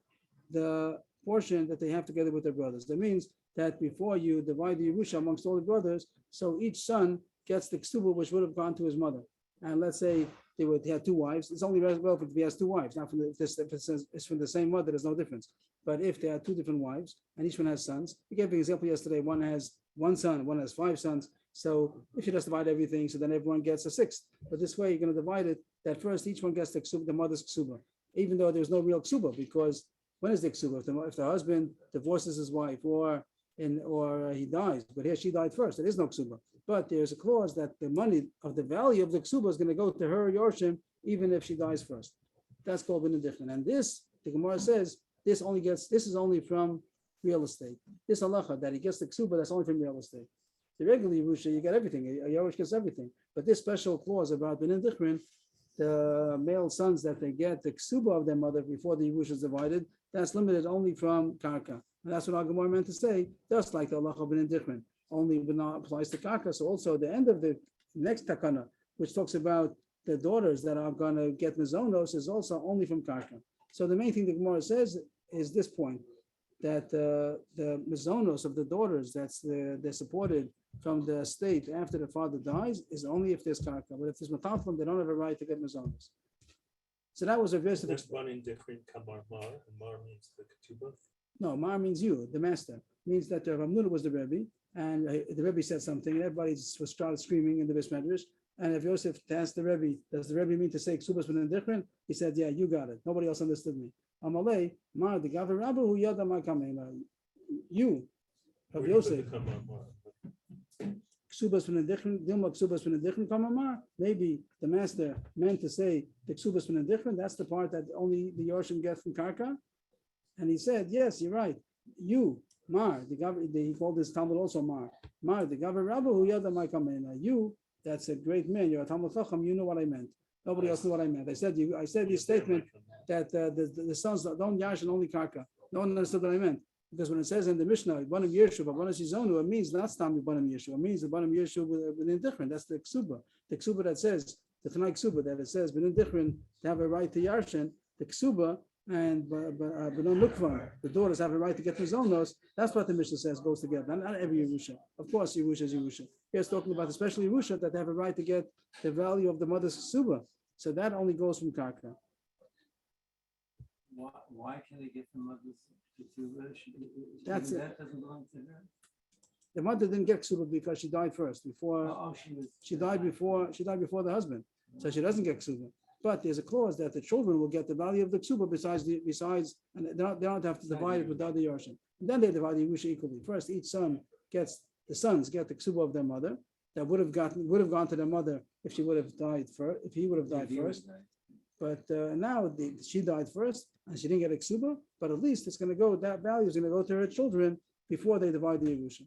the portion that they have together with their brothers. That means that before you divide the Yerusha amongst all the brothers, so each son gets the Ksuba which would have gone to his mother. And let's say he had two wives. It's only relevant if he has two wives. Not if it's from the same mother, there's no difference. But if they are two different wives and each one has sons, we gave an example yesterday. One has one son, one has 5 sons. So if you just divide everything, so then everyone gets a sixth. But this way, you're going to divide it that first each one gets the ksuba, the mother's ksuba, even though there's no real ksuba, because when is the ksuba? If the husband divorces his wife or he dies, but here she died first, there is no ksuba. But there's a clause that the money of the value of the ksuba is going to go to her Yorshim, even if she dies first. That's called benediction. And this, the Gemara says, this is only from real estate. This halacha that he gets the ksuba, that's only from real estate. The regular Yerusha, you get everything. A Yerush gets everything. But this special clause about benediction, the male sons that they get the ksuba of their mother before the Yerusha is divided, that's limited only from karka. And that's what our Gemara meant to say, just like the halacha benediction. Only applies to karka. So also the end of the next takana, which talks about the daughters that are going to get mizonos, is also only from karka. So the main thing the Gemara says is this point, that the mizonos of the daughters they're supported from the estate after the father dies is only if there's karka. But if there's mataflim, they don't have a right to get mizonos. So that was a verse. There's one in different kamar mar, and mar means the ketubah. No, mar means you, the master. Means that Rav Hamnuna was the Rebbe, and the Rebbe said something, and everybody started screaming in the Beis Medrash. And if Yosef asked the Rebbe, does the Rebbe mean to say Kesuvos ben Dichrin? He said, yeah, you got it. Nobody else understood me. Amalei, mar the Gavar Rabba who yada ma kamein. You, Rav Yosef. Kesuvos ben Dichrin, Dilma Kesuvos ben Dichrin kamamar. Maybe the master meant to say the Kesuvos ben Dichrin. That's the part that only the Yorshim get from Karka. And he said, yes, you're right. You, Mar, he called this Talmud also Mar. Mar, the Gavar Rabba who yada ma kamein. You, that's a great man. You're a Talmud Chacham. You know what I meant. Nobody else knew what I meant. I said your statement that the sons don't yash and only karka. No one understood what I meant, because when it says in the Mishnah, Banim Yeshu, Banim Shizonu, it means not Stam Banim Yeshu. It means the Banim Yeshu within Dichrin. That's the ksuba. The ksuba that says the Tanai ksuba that it says within Dichrin to have a right to yarshin. The ksuba and Benon Lukvan, the daughters have a right to get mizonos. That's what the Mishnah says goes together. Not every Yerusha. Of course, Yerusha is Yerusha. Here's talking about especially Yerusha that they have a right to get the value of the mother's ksuba. So that only goes from karka. Why can they get the mother's ksuba? That's it. That doesn't belong to her. The mother didn't get ksuba because she died first. She died before the husband, so she doesn't get ksuba. But there's a clause that the children will get the value of the ksuba besides, and they don't have to divide it with the other Yorshim. And then they divide the Yerusha equally. First, each son gets the sons get the ksuba of their mother that would have gone to their mother if she would have died first, if he would have died first. But now she died first and she didn't get a ksuba, but at least it's going to go, that value is going to go to her children before they divide the Yerusha.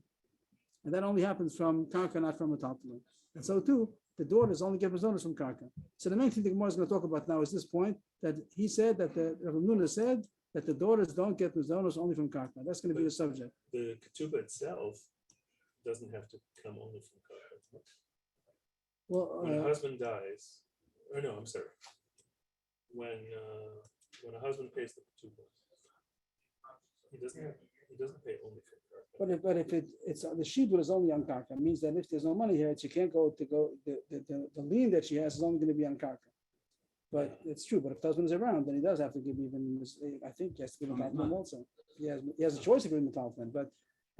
And that only happens from karka, not from a tapulin. And so too, the daughters only get mizonos from karka. So the main thing the Gemara is going to talk about now is this point, that he said that Rav Hamnuna said that the daughters don't get mizonos only from karka. That's going to be the subject. The ketubah itself doesn't have to come only from karka. Well, when a husband dies, or no, I'm sorry. When a husband pays the ketubah, he doesn't pay only from karka. But if it's the shibur is only on karka, it means that if there's no money here, she can't the lien that she has is only going to be on karka. But it's true, but if the husband is around, then he does have to give even, I think he has to give a talent also. He has a choice to give him a talent, but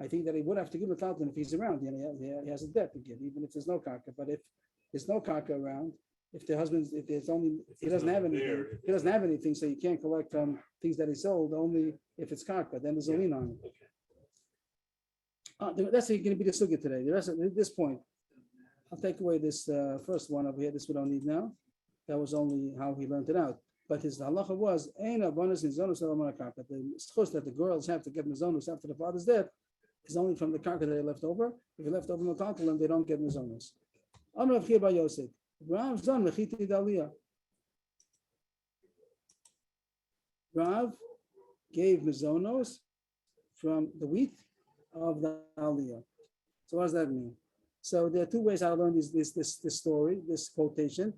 I think that he would have to give a talent if he's around. He has a debt to give, even if there's no karka. But if there's no karka around, if the husband's, if there's only, he doesn't have anything, he doesn't have anything, so you can't collect from things that he sold, only if it's karka, then there's a lien on it. That's going to be the sugya today. The rest at this point, I'll take away this first one over here. This we don't need now. That was only how he learned it out. But his halacha was the schus that the girls have to get mizonos after the father's death is only from the karka that they left over. If you left over metaltalim, they don't get mizonos. Amar Rav Chia bar Yosef, Rav zon mechiti d'aliyah. Rav gave mizonos from the wheat of the aliyah. So what does that mean? So there are two ways how to learn this story, this quotation.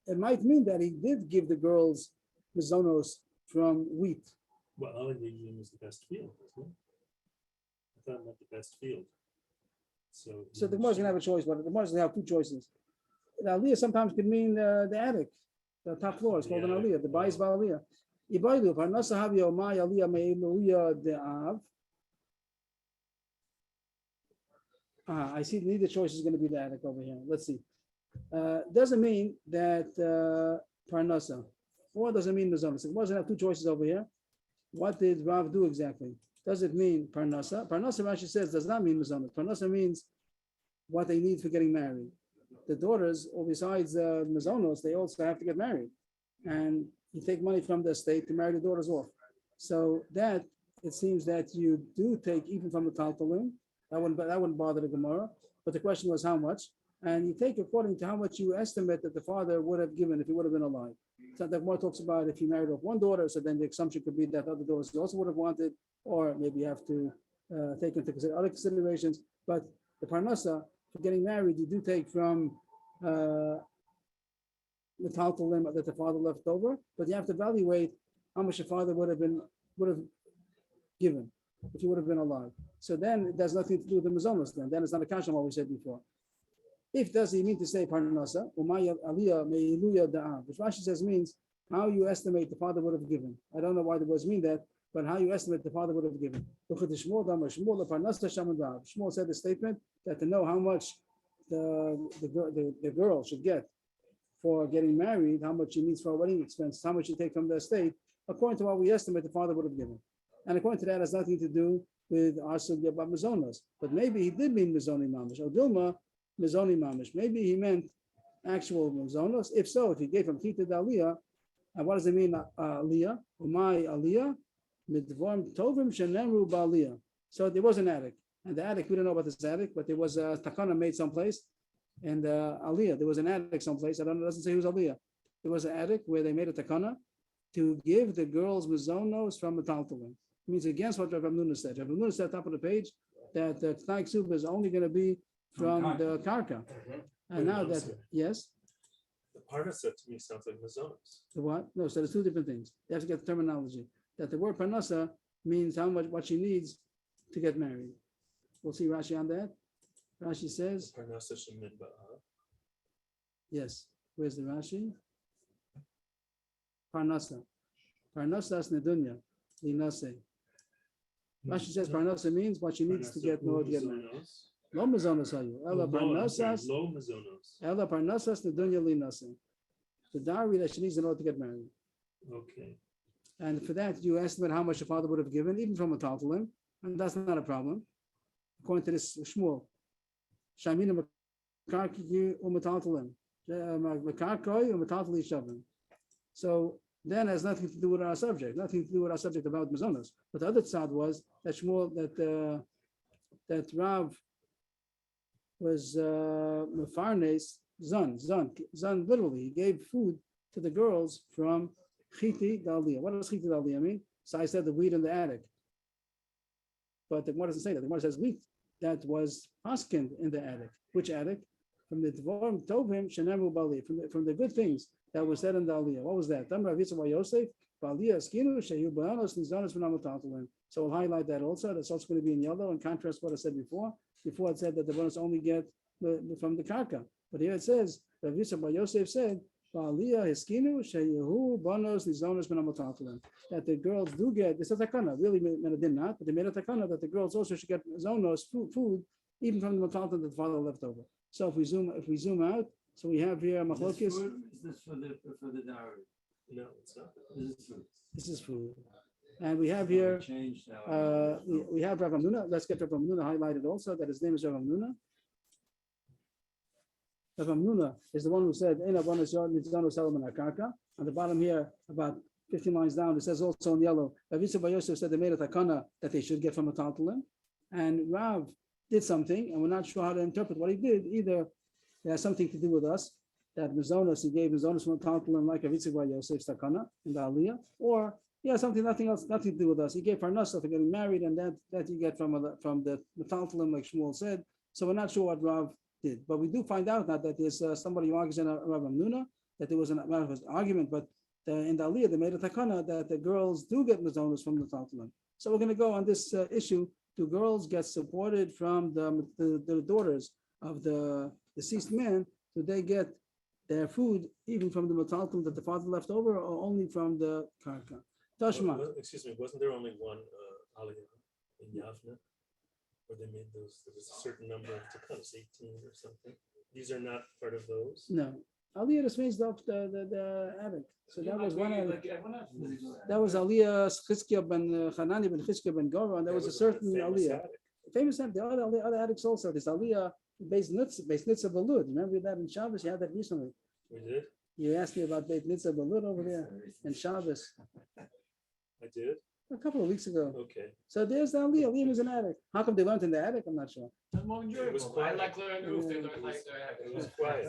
It might mean that he did give the girls mizonos from wheat. Well, aliyah was the best field, wasn't it? I thought not the best field. So the Gemara is going to have a choice, but the Gemara is going to have two choices. The aliyah sometimes could mean the attic, the top floor. It's called an aliyah. The bayis ba'aliyah. Ibaylu parnasa havio ma aliyah me'iluya de'av. I see neither choice is going to be the attic over here. Let's see. Doesn't mean that parnasa, or doesn't mean mizonos. It wasn't have two choices over here. What did Rav do exactly? Does it mean parnasa? Parnasa, Rashi says, does not mean mizonos. Parnasa means what they need for getting married. The daughters, or besides mizonos, they also have to get married, and you take money from the estate to marry the daughters off. So that it seems that you do take even from the taltalim. That wouldn't bother the Gemara. But the question was how much, and you take according to how much you estimate that the father would have given if he would have been alive. So the Gemara talks about if he married off one daughter, so then the assumption could be that other daughters he also would have wanted, or maybe you have to take into other considerations. But the parnasa for getting married, you do take from the taltalim that the father left over, but you have to evaluate how much the father would have given if he would have been alive. So then it has nothing to do with the mizonos. Then it's not a kasha what we said before. If does he mean to say parnasa, umaya aliyah me'iluya da'am, which Rashi says means how you estimate the father would have given. I don't know why the words mean that, but how you estimate the father would have given. Shmuel said the statement that to know how much the girl should get for getting married, how much she needs for a wedding expense, how much you take from the estate, according to what we estimate the father would have given. And according to that, it has nothing to do with our sugya about mizonos. But maybe he did mean mizoni mamish, or Dilma mizoni mamish. Maybe he meant actual mizonos. If so, if he gave from Kita Daliyah, and what does it mean, aliyah? Umay aliyah, midvorm tovim shenemru ba'aliyah. So there was an attic. And the attic, we don't know about this attic, but there was a takana made someplace. And aliyah, there was an attic someplace. I don't know, it doesn't say who's aliyah. There was an attic where they made a takana to give the girls mizonos from the taltalim. It means against what Rav Nuna said. Rav Nuna said at the top of the page that the T'nai Ksuba is only going to be from the karka. And now that, yes? The parnasa to me sounds like mizonos. The what? No, so there's two different things. You have to get the terminology. That the word parnasa means how much, what she needs to get married. We'll see Rashi on that. Rashi says, Parnasa shemin ba'av. yes. Where's the Rashi? Parnasa. Parnasas nedunya. Linase. Rashi says parnasa means what she needs to get in order to get married. Lo mizonos hayu. Ela parnasas. Low mizonos. Ela parnasas nedunya linase. The dowry that she needs in order to get married. Okay. And for that, you estimate how much the father would have given, even from a taltalim, and that's not a problem. According to this Shmuel, Shamina Makarki umataltalim, Makarkoi umataltali shavim. So then it has nothing to do with our subject, nothing to do with our subject about mizonos. But the other side was that Shmuel, that Rav was Mefarnes Zan, literally, he gave food to the girls from Chiti Daliyah. What does Chiti Daliyah mean? So I said the wheat in the attic. But the Gemara doesn't say that. The Gemara says wheat that was paskined in the attic. Which attic? From the Dvorim Tovim Shenemu Bali, from the good things that was said in the Aliyah. What was that? Yosef, so we'll highlight that also. That's also going to be in yellow, in contrast to what I said before. Before it said that the bonus only get from the karka. But here it says, Rav Yisrael Bar Yosef said, Ba'aliyah hiskinu sheyehu banos nizonos ben hametaltalin. That the girls do get, this is a takana, really did not, but they made a takana that the girls also should get zonos, food, even from the metaltalin that the father left over. So if we zoom out, so we have here machlokes. Is this for the dowry? No, it's not. This is food. And we have here, Changed we have Rav Hamnuna. Let's get Rav Hamnuna highlighted also, that his name is Rav Hamnuna. Rav Hamnuna is the one who said, on the bottom here, about 15 lines down, it says also in yellow, Rav Yitzchak Bar Yosef said they made a takana that they should get from a taltalim. And Rav did something, and we're not sure how to interpret what he did. Either it has something to do with us, that Mizonos, he gave Mizonos from a taltalim like Rav Yitzchak Bar Yosef's takana in the Aliyah, or nothing to do with us. He gave parnasa for getting married, and that you get from the taltalim, like Shmuel said. So we're not sure what Rav did, but we do find out now that there's somebody who argues in Rav Hamnuna that there was an argument, but in the Aliyah they made a takana that the girls do get mizonos from the taltalim. So we're going to go on this issue. Do girls get supported from the daughters of the deceased man? Do they get their food even from the metaltalin that the father left over, or only from the karka? Tashma. Excuse me, wasn't there only one aliyah in Yavna? Where they made those, there was a certain number of takanas, 18 or something. These are not part of those. No. Aliyah just means the attic. So that was one attic. That was Aliyah Chizkiah ben Hanani ben Chizkiah ben Gora, and there was a certain Aliyah. Famous attic. The other attics also. This Aliyah Beis Nitza Balud. Remember that in Shabbos? You had that recently. We did? You asked me about Beis Nitza Balud over there in Shabbos. I did? A couple of weeks ago. Okay. So there's the Aliyah. Aliyah was an attic. How come they learned in the attic? I'm not sure. It was quiet. I like learning the roof. They learn like It was quiet.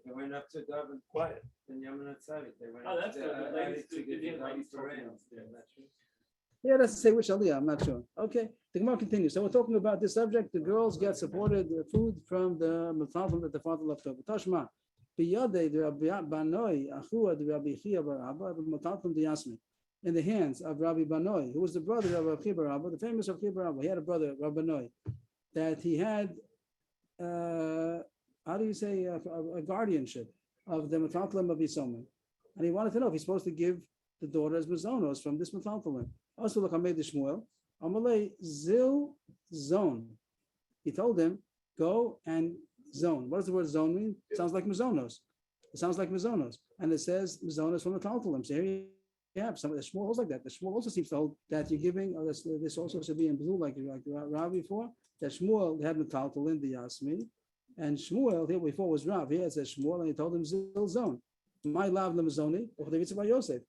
They went up to Daven. Quiet. Binyamin Atzadik. They went Oh, up that's to good. the Ladies attic to do- give they the did Daven ladies for program. rails. Yeah, that's true. Yeah, that's to say which Aliyah. I'm not sure. Okay. The Gemara continues. So we're talking about this subject. The girls get supported food from the metaltalin that the father left over. Tashma. Biyadei the Rabbi Banoi Achua the Rabbi Chia bar Abba metaltalin the Yasmin. In the hands of Rabbi Banoi, who was the brother of Rabbi bar Abba, the famous Rabbi bar Abba. He had a brother, Rabbi Banoi, that he had, how do you say, a guardianship of the metaltalin of Yisomin. And he wanted to know if he's supposed to give the daughters mazonos from this metaltalin. Also, look, I made the Shmuel. Amalei zil zone. He told him, go and zone. What does the word zone mean? It sounds like mazonos. It sounds like mazonos. And it says mazonos from the metaltalin. So here you have some of the Shmuel holds like that. The Shmuel also seems to hold that you're giving, or this also should be in blue, like Rav before, that Shmuel had metaltalin, the Yasmin. And Shmuel, here before was Rav. Here it says Shmuel, and he told him zil zone. My love lemazoni, or the Yitzchak Bar Yosef,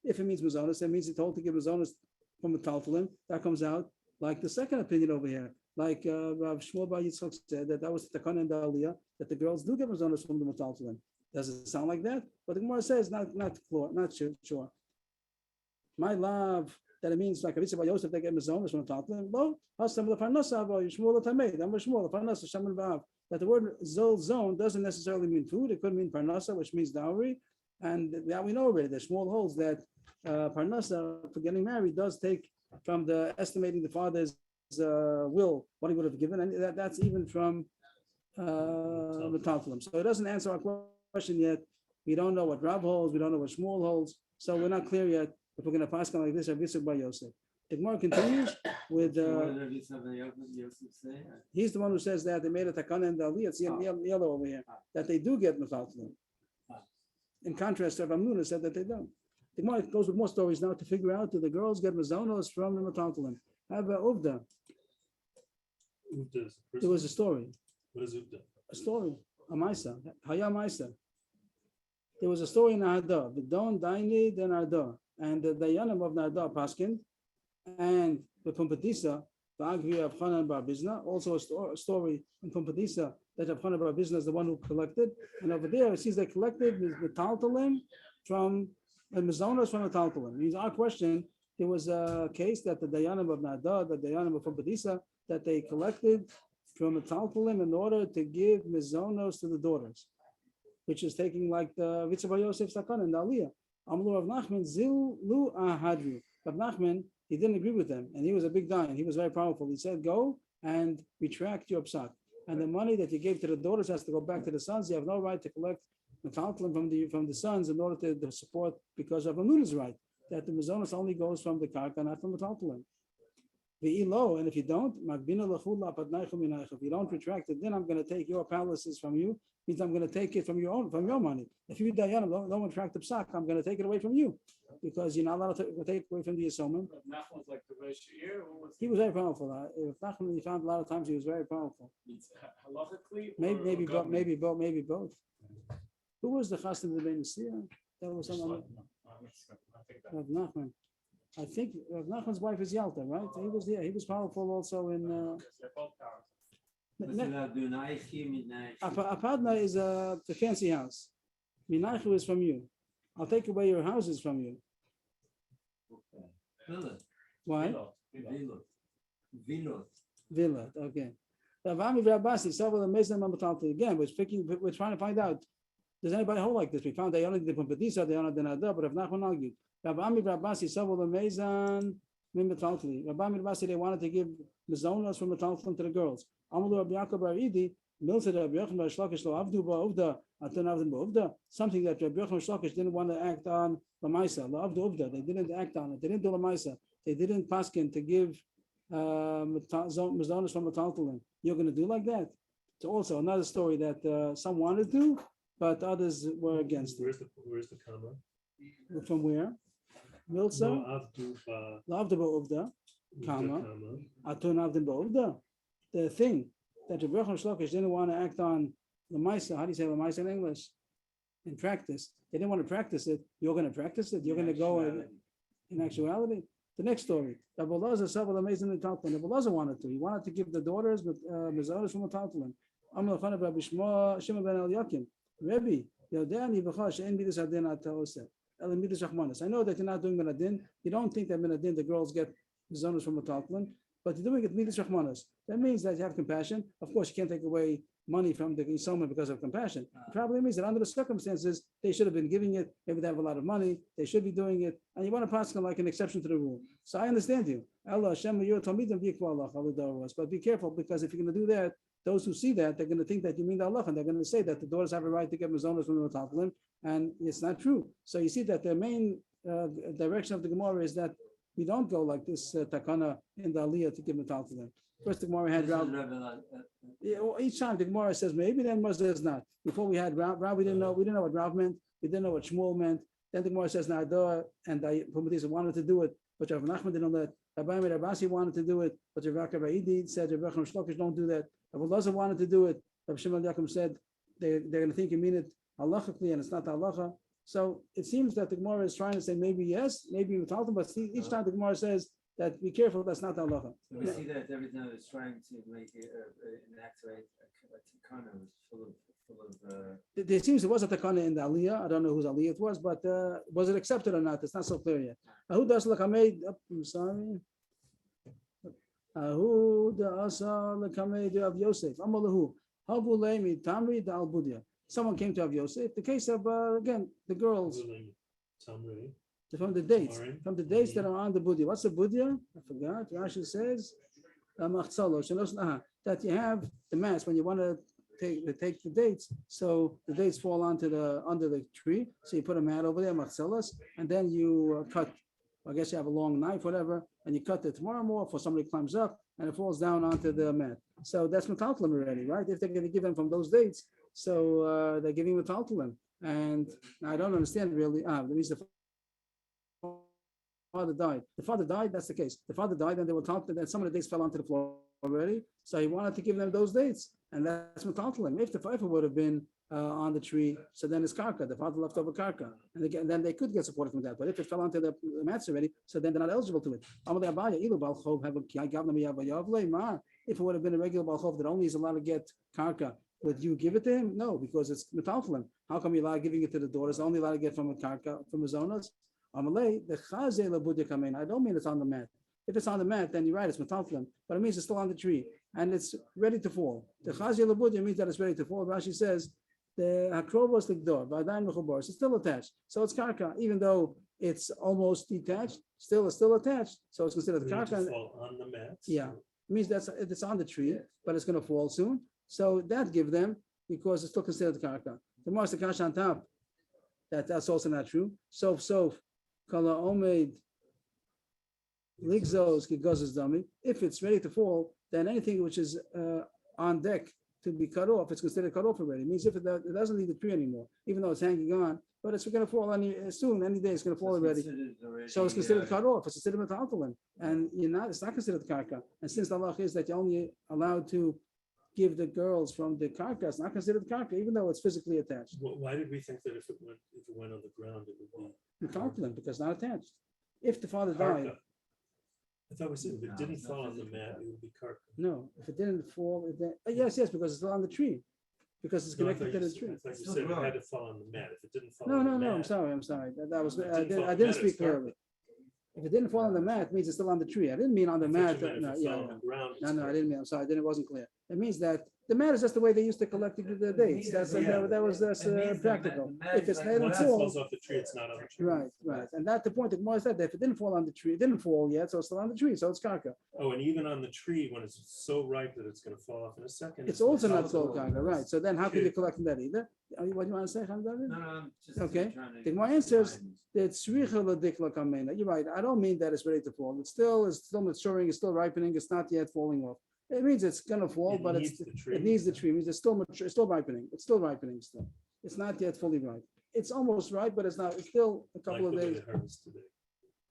if it means mazonos, that means he told to give mazonos from metaltalin. That comes out like the second opinion over here. Like Rav Shmuel Bar Yitzchak said that was the Takana and the Aliyah, that the girls do get mazonos from the metaltalin. Does it sound like that? But the Gemara says not sure. My love, that it means like Yitzchak Bar Yosef, they get mazonos from metaltalin. Lo, hasam lefarnasa avo Shmuel tameid. I'm Shmuel lefarnasa shaman v'av. That the word zone doesn't necessarily mean food. It could mean parnasa, which means dowry. And now we know already that Shmuel holds that parnasa for getting married does take from the estimating the father's will, what he would have given, and that's even from metaltalin. So it doesn't answer our question yet. We don't know what Rav holds. We don't know what Shmuel holds. So we're not clear yet if we're going to pass on like this. Rav Yitzchak Bar Yosef. The Gemara continues with. He's the one who says that they made a takana and the aliyah. It's yellow over here that they do get metaltalin. In contrast, Rav Hamnuna said that they don't. The Gemara goes with more stories now to figure out do the girls get mazonos from the metaltalin. Have a uvda. There was a story. What is uvda? A story. A maisa. Haya maisa. There was a story in Narda. V'don daini den Narda, and the dayanim of Narda paskin, and the Pumbedisa, the Agri of Hanan Bar Bizna, also a story in Pumbedisa that of Hanan Bar Bizna is the one who collected, and over there it sees they collected the metaltalin from the mazonos from the metaltalin. Means our question: there was a case that the dayanim of Narda, the dayanim of Pumbedisa, that they collected from metaltalin in order to give mazonos to the daughters, which is taking like the Yitzchak Bar Yosef Sakan and the Aliyah. Amlu Rav Nachman zil lu ahadru. Rav Nachman, he didn't agree with them, and he was a big guy, and he was very powerful. He said, go and retract your psak. And the money that you gave to the daughters has to go back to the sons. You have no right to collect metaltalin from the sons in order to support, because Rav Nun is right that the mazonos only goes from the karka, not from metaltalin. And if you don't, if you don't retract it, then I'm going to take your palaces from you. Means I'm going to take it from your money. If you dayan don't retract the psak, I'm going to take it away from you, because you're not allowed to take away from the Yisomim. Nachman's like the Rosh Year, or what's He was very powerful. If Nachman, he found a lot of times he was very powerful. halachically? Maybe both. Who was the chassid of the Ben Yisrael? That was someone. Rav Nachman. I think Rav Nachman's wife is Yalta, right? He was there. He was powerful also in. Apadna is a fancy house. Minaychu is from you. I'll take away your houses from you. Why? Villa. Okay. Again, we're trying to find out. Does anybody hold like this? We found they only did Pumbedisa, they only did Nada, but if Nachman argued. Rabbi Rabbasi Savel the Mezan Mimetaltli. Rabbi Rabbasi, they wanted to give Mizonas from Metaltlim to the girls. Amalu Rabbi Yaakov Baridi, Milta Rabbi Yochanan Shlokish Lo Avdu Ba'uvda, Atun Avdu Ba'uvda, something that Rabbi Yochanan Shlokish didn't want to act on Lamaisa, Lo Avdu Uvda. They didn't act on it. They didn't do Lamaisa. They didn't paskin to give Mizonas from Metaltlim. You're going to do like that? So also another story that some wanted to, but others were against it. Where's the comma? From where? Milsa, Lavda Ba'uvda, comma, Atun Avdin Ba'uvda. The thing that the Rebbe Shlokish didn't want to act on the Maisa, how do you say the Maisa in English? In practice. They didn't want to practice it. You're going to practice it? You're going to go in actuality? The next story. Rabbi Elazar Saval Amazing in Taltlin. Rabbi Elazar wanted to. He wanted to give the daughters Mizonos from a Taltlin. Amal Chana Rabbi Shimon ben Eliakim. Rebbe, Yodani B'chash Ein Midas Adin Atoseh. I know that you're not doing Minadin. You don't think that Minadin, the girls get zonas from a Talklin, but you're doing it Midas Rachmanas. That means that you have compassion. Of course, you can't take away money from the Yisomim because of compassion. It probably means that under the circumstances, they should have been giving it. Maybe they have a lot of money. They should be doing it. And you want to pass them like an exception to the rule. So I understand you. But be careful, because if you're going to do that, those who see that, they're going to think that you mean the Allah, and they're going to say that the daughters have a right to get mazonas from the Talmud, and it's not true. So you see that the main direction of the Gemara is that we don't go like this takana in the Aliyah to give the Talmud. First, the Gemara had Rav. Each time the Gemara says maybe, then Moshe says not. Before we had Rav, we didn't know what Rav meant. We didn't know what Shmuel meant. Then the Gemara says Na'adah, and Pumbedisa wanted to do it, but Rav Nachman didn't know that. Rabbi Rabbasi wanted to do it, but Rav Yaakov said Rav Shlokish don't do that. Rav Elazar wanted to do it. Rav Shimon Yaakov said they're going to think you mean it halachically, and it's not halacha. So it seems that the Gemara is trying to say maybe yes, maybe we told them, but each time the Gemara says that be careful, that's not halacha. So we see that every time it's trying to make inactivate a takana full of. There seems there was a takana in the aliyah. I don't know whose aliyah it was, but was it accepted or not? It's not so clear yet. Who does like I made? I'm sorry. Who does like I made of Yosef? Amalahu. Havulei mi tamri da albudia. Someone came to have Yosef. The case of again the girls from the dates that are on the budia. What's the budia? I forgot. Rashi says that you have the mass when you want to take the dates. So the dates fall under the tree. So you put a mat over there, machzelas, and then you cut. I guess you have a long knife, whatever, and you cut the tomorrow more for somebody climbs up and it falls down onto the mat. So that's metaltalim already, right? If they're going to give them from those dates, so they're giving metaltalim. And I don't understand really. That means the father died. The father died. That's the case. The father died, and they were taught that some of the dates fell onto the floor already. So he wanted to give them those dates, and that's metaltalim. If the fifer would have been on the tree, so then it's karka. The father left over karka, and again, then they could get support from that. But if it fell onto the mats already, so then they're not eligible to it. If it would have been a regular balchov that only is allowed to get karka, would you give it to him? No, because it's metaltalim. How come you're allowed giving it to the daughters? Only allowed to get from a karka, from a zonas. Amalei the chaze labudik kamein. I don't mean it's on the mat. If it's on the mat, then you're right, it's metaltalim. But it means it's still on the tree and it's ready to fall. The chaze labudik means that it's ready to fall. Rashi says the hakrovos ligdor v'adayin mechuboros. It's still attached, so it's karka, even though it's almost detached. It's still attached, so it's considered karka. Fall on the mat. Yeah, it means it's on the tree, but it's going to fall soon. So that give them because it's still considered karka. The more the kasha on top, that's also not true. Sof, kala omed, ligzos, gigozes dummy. If it's ready to fall, then anything which is on deck to be cut off, it's considered cut off already. It means if it doesn't need the tree anymore, even though it's hanging on, but it's going to fall soon, any day it's going to fall already. So it's considered cut off. It's considered metaltalin, and it's not considered karka. And since the law is that you're only allowed to give the girls from the karka, it's not considered karka, even though it's physically attached. Why did we think that if it went on the ground, it would be Metaltalin, because it's not attached. If the father died, karka? I thought we said if it didn't fall on the mat, it would be karka. no, if it didn't fall, yes, because it's still on the tree, because it's No, I connected to the thought tree. you said it had to fall on the mat. If it didn't fall No, on no, the no, mat. I'm sorry. That was, If it I didn't fall on didn't the mat, speak it's karka. clearly. If it didn't fall on the mat, it means it's still on the tree. I didn't mean on the I thought mat. you meant if No, it yeah, fell on yeah. the ground, No, it's I karka. didn't mean, I'm sorry, it wasn't clear. It means that the mat is just the way they used to collect the dates. That's practical. If it's made Once in it fall, falls off the tree, it's not on the tree. right. And that's the point that Moore said, that if it didn't fall on the tree, it didn't fall yet, so it's still on the tree, so it's karka. Oh, and even on the tree, when it's so ripe that it's going to fall off in a second. It's also not so also- karka, right? So then how can you Okay. collect from that either? What do you want to say, Khan David? No, I'm just Okay. trying to. The Gemara answers that tzricha l'dikla kamena. You're right. I don't mean that it's ready to fall. It's still maturing. It's still ripening. It's not yet falling off. It means it's gonna fall, but needs the tree. it needs the tree. It means it's still mature. It's still ripening. It's still ripening. Still, it's not yet fully ripe. It's almost ripe, but it's not. It's still a Like couple the of way days they harvest today.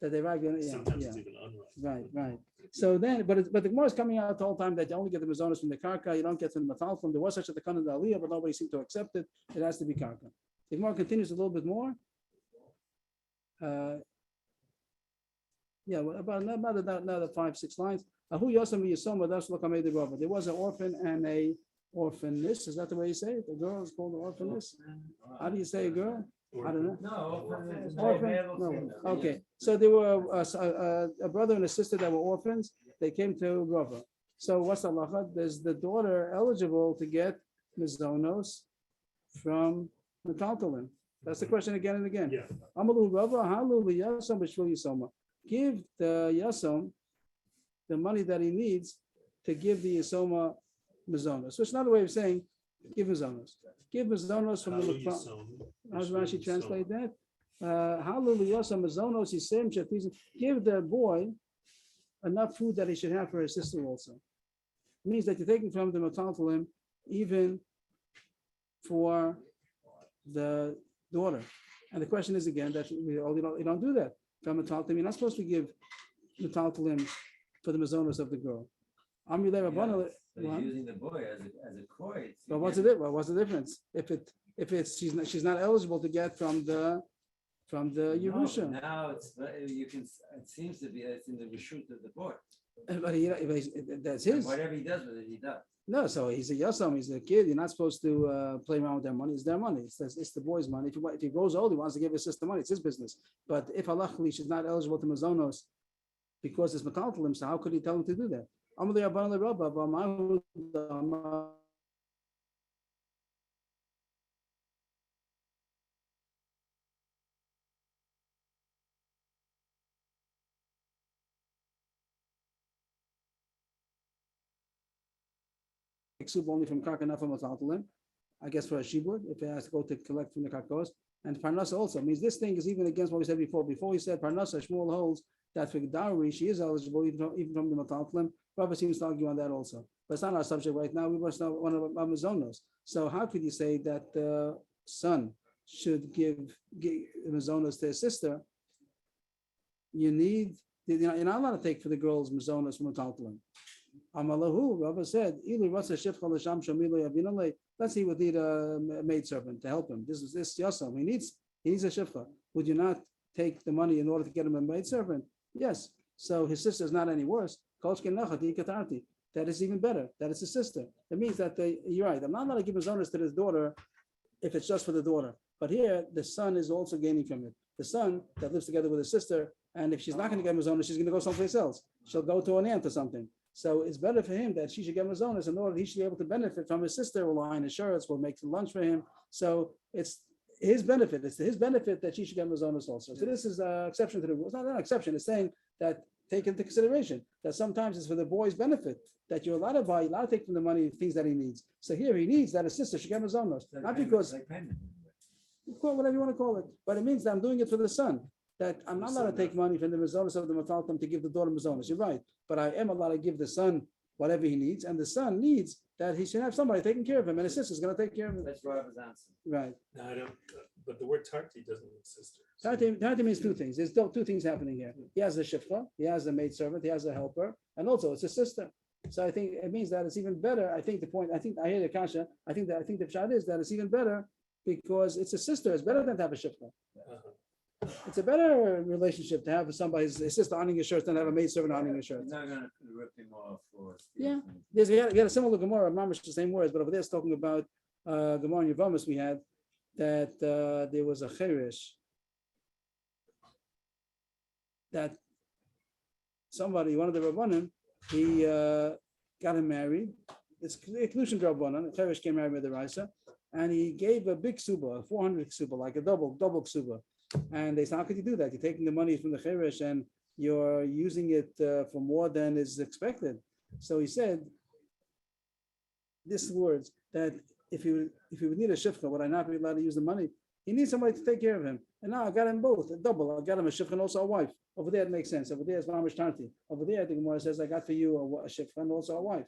that they ripen. Yeah, Sometimes yeah. it's even unripe. Right. So then, but the Gemara is coming out the whole time that you only get the mazonos from the karka. You don't get from the metaltalin. There was such a takana of the aliyah, but nobody seemed to accept it. It has to be karka. The Gemara continues a little bit more. About another 5-6 lines. Ahu Yosem Yisoma Das Lokamei de Rava. There was an orphan and a orphaness. Is that the way you say it? The girl is called an orphaness. How do you say a girl? I don't know. No. Orphan? No. Okay. So there were a brother and a sister that were orphans. They came to Rava. So what's halacha? Is the daughter eligible to get mizonos from metaltalin? That's the question again and again. Yeah. Amalu Rava halu liyasam b'shvil yisoma. Give the yasom the money that he needs to give the yisoma mizonos. So it's not a way of saying give mizonos. Give mizonos from the. How does Rashi translate that? Halu liyasam mizonos yisem shetiz. Give the boy enough food that he should have for his sister also. It means that you're taking from the metaltalin even for the daughter. And the question is again that you don't do that. From metaltalin, you're not supposed to give metaltalin for the mazonos of the girl. But he's using the boy as a koi. But what's the difference? If it's she's not eligible to get from the Yerusha. Now it seems to be it's in the reshut of the boy. But that's And his. whatever he does with it, he does. No, so he's a yasam, he's a kid. You're not supposed to play around with their money. It's their money. It's the boy's money. If he grows old, he wants to give his sister money. It's his business. But if halachically she's not eligible to mazonos because it's metaltalin, so how could he tell him to do that? Only from karka, not from metaltalin. I guess for a shibud, if it has to go to collect from the karkos. And parnasa also means this thing is even against what we said before. Before we said parnasa, Shmuel holds that for dowry she is eligible even from the metaltalin. Rabbi seems to argue on that also. But it's not our subject right now. We must know one of mazonos. So how could you say that the son should give mazonos to his sister? You're not allowed to take for the girls mazonos from metaltalin. Amalahu, Rabbi said, let's see, he would need a maidservant to help him. This yasam. He needs a shifcha. Would you not take the money in order to get him a maidservant? Yes. So his sister is not any worse. That is even better. That is his sister. That means that you're right. I'm not allowed to give his owners to his daughter if it's just for the daughter. But here, the son is also gaining from it. The son that lives together with his sister, and if she's not going to get his owners, she's going to go someplace else. She'll go to an aunt or something. So it's better for him that she should get mazonos in order that he should be able to benefit from his sister. Will line his shirts, will make some lunch for him. So it's his benefit. It's to his benefit that she should get mazonos also. So this is an exception to the rule. It's not an exception. It's saying that take into consideration that sometimes it's for the boy's benefit that you're allowed to buy, you're allowed to take from the money things that he needs. So here he needs that his sister should get mazonos, not because, call it whatever you want to call it, but it means that I'm doing it for the son. That I'm not allowed to take money from the mazonos of the mafaltam to give the daughter mazonos. You're right, but I am allowed to give the son whatever he needs, and the son needs that he should have somebody taking care of him, and his sister's going to take care of him. That's Rob's answer. Right. No, I don't, but the word tarti doesn't mean sister. Tarti means two things. There's still two things happening here. He has a shifcha, he has a maidservant, he has a helper, and also it's a sister. So I think it means that it's even better. I think I hear the kasha. I think the pshat is that it's even better because it's a sister. It's better than to have a shifcha. It's a better relationship to have somebody's sister ironing your shirts than to have a maidservant ironing your shirts. You're not gonna rip him off or. Yeah. We had a similar Gemara, mamish the same words, but over there it's talking about Gemara in Yevamos we had that there was a cherish that somebody, one of the Rabbanim, he got him married. It's Kedushin Rabbanan. Cherish came married with the Raisa, and he gave a big ksuba, 400 ksuba, like a double ksuba. And they said, how could you do that? You're taking the money from the cherish and you're using it for more than is expected. So he said, these words that if he would need a shifcha, would I not be allowed to use the money? He needs somebody to take care of him. And now I got him both, a double. I got him a shifcha and also a wife. Over there it makes sense. Over there it's mamish tanti. Over there I think Gemara says I got for you a shifcha and also a wife.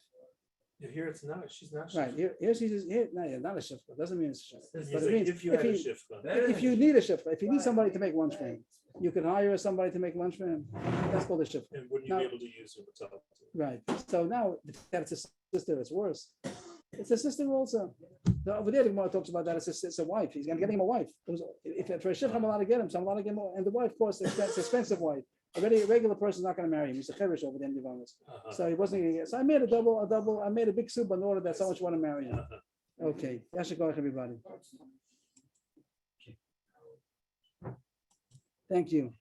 Here it's not. She's not. Right. Here she says not a shifcha. Doesn't mean it's a shifcha. But it means if you had a shifcha. If you need a shifcha, if you need somebody to make lunch for him, you could hire somebody to make lunch for him. That's called a shifcha. And wouldn't you be able to use it without? Right. So now that it's a sister, it's worse. It's a sister also. Over there, the Gemara talks about that. It's a wife. He's going to get him a wife. If for a shifcha, I'm allowed to get him. So I'm allowed to get him. And the wife, of course, it's an expensive wife. A regular person is not going to marry him. He's a cherish over there in Divanis. So he wasn't going to get. So I made a double. I made a big soup in order that someone should want to marry him. Okay. Yashikol, everybody. Thank you.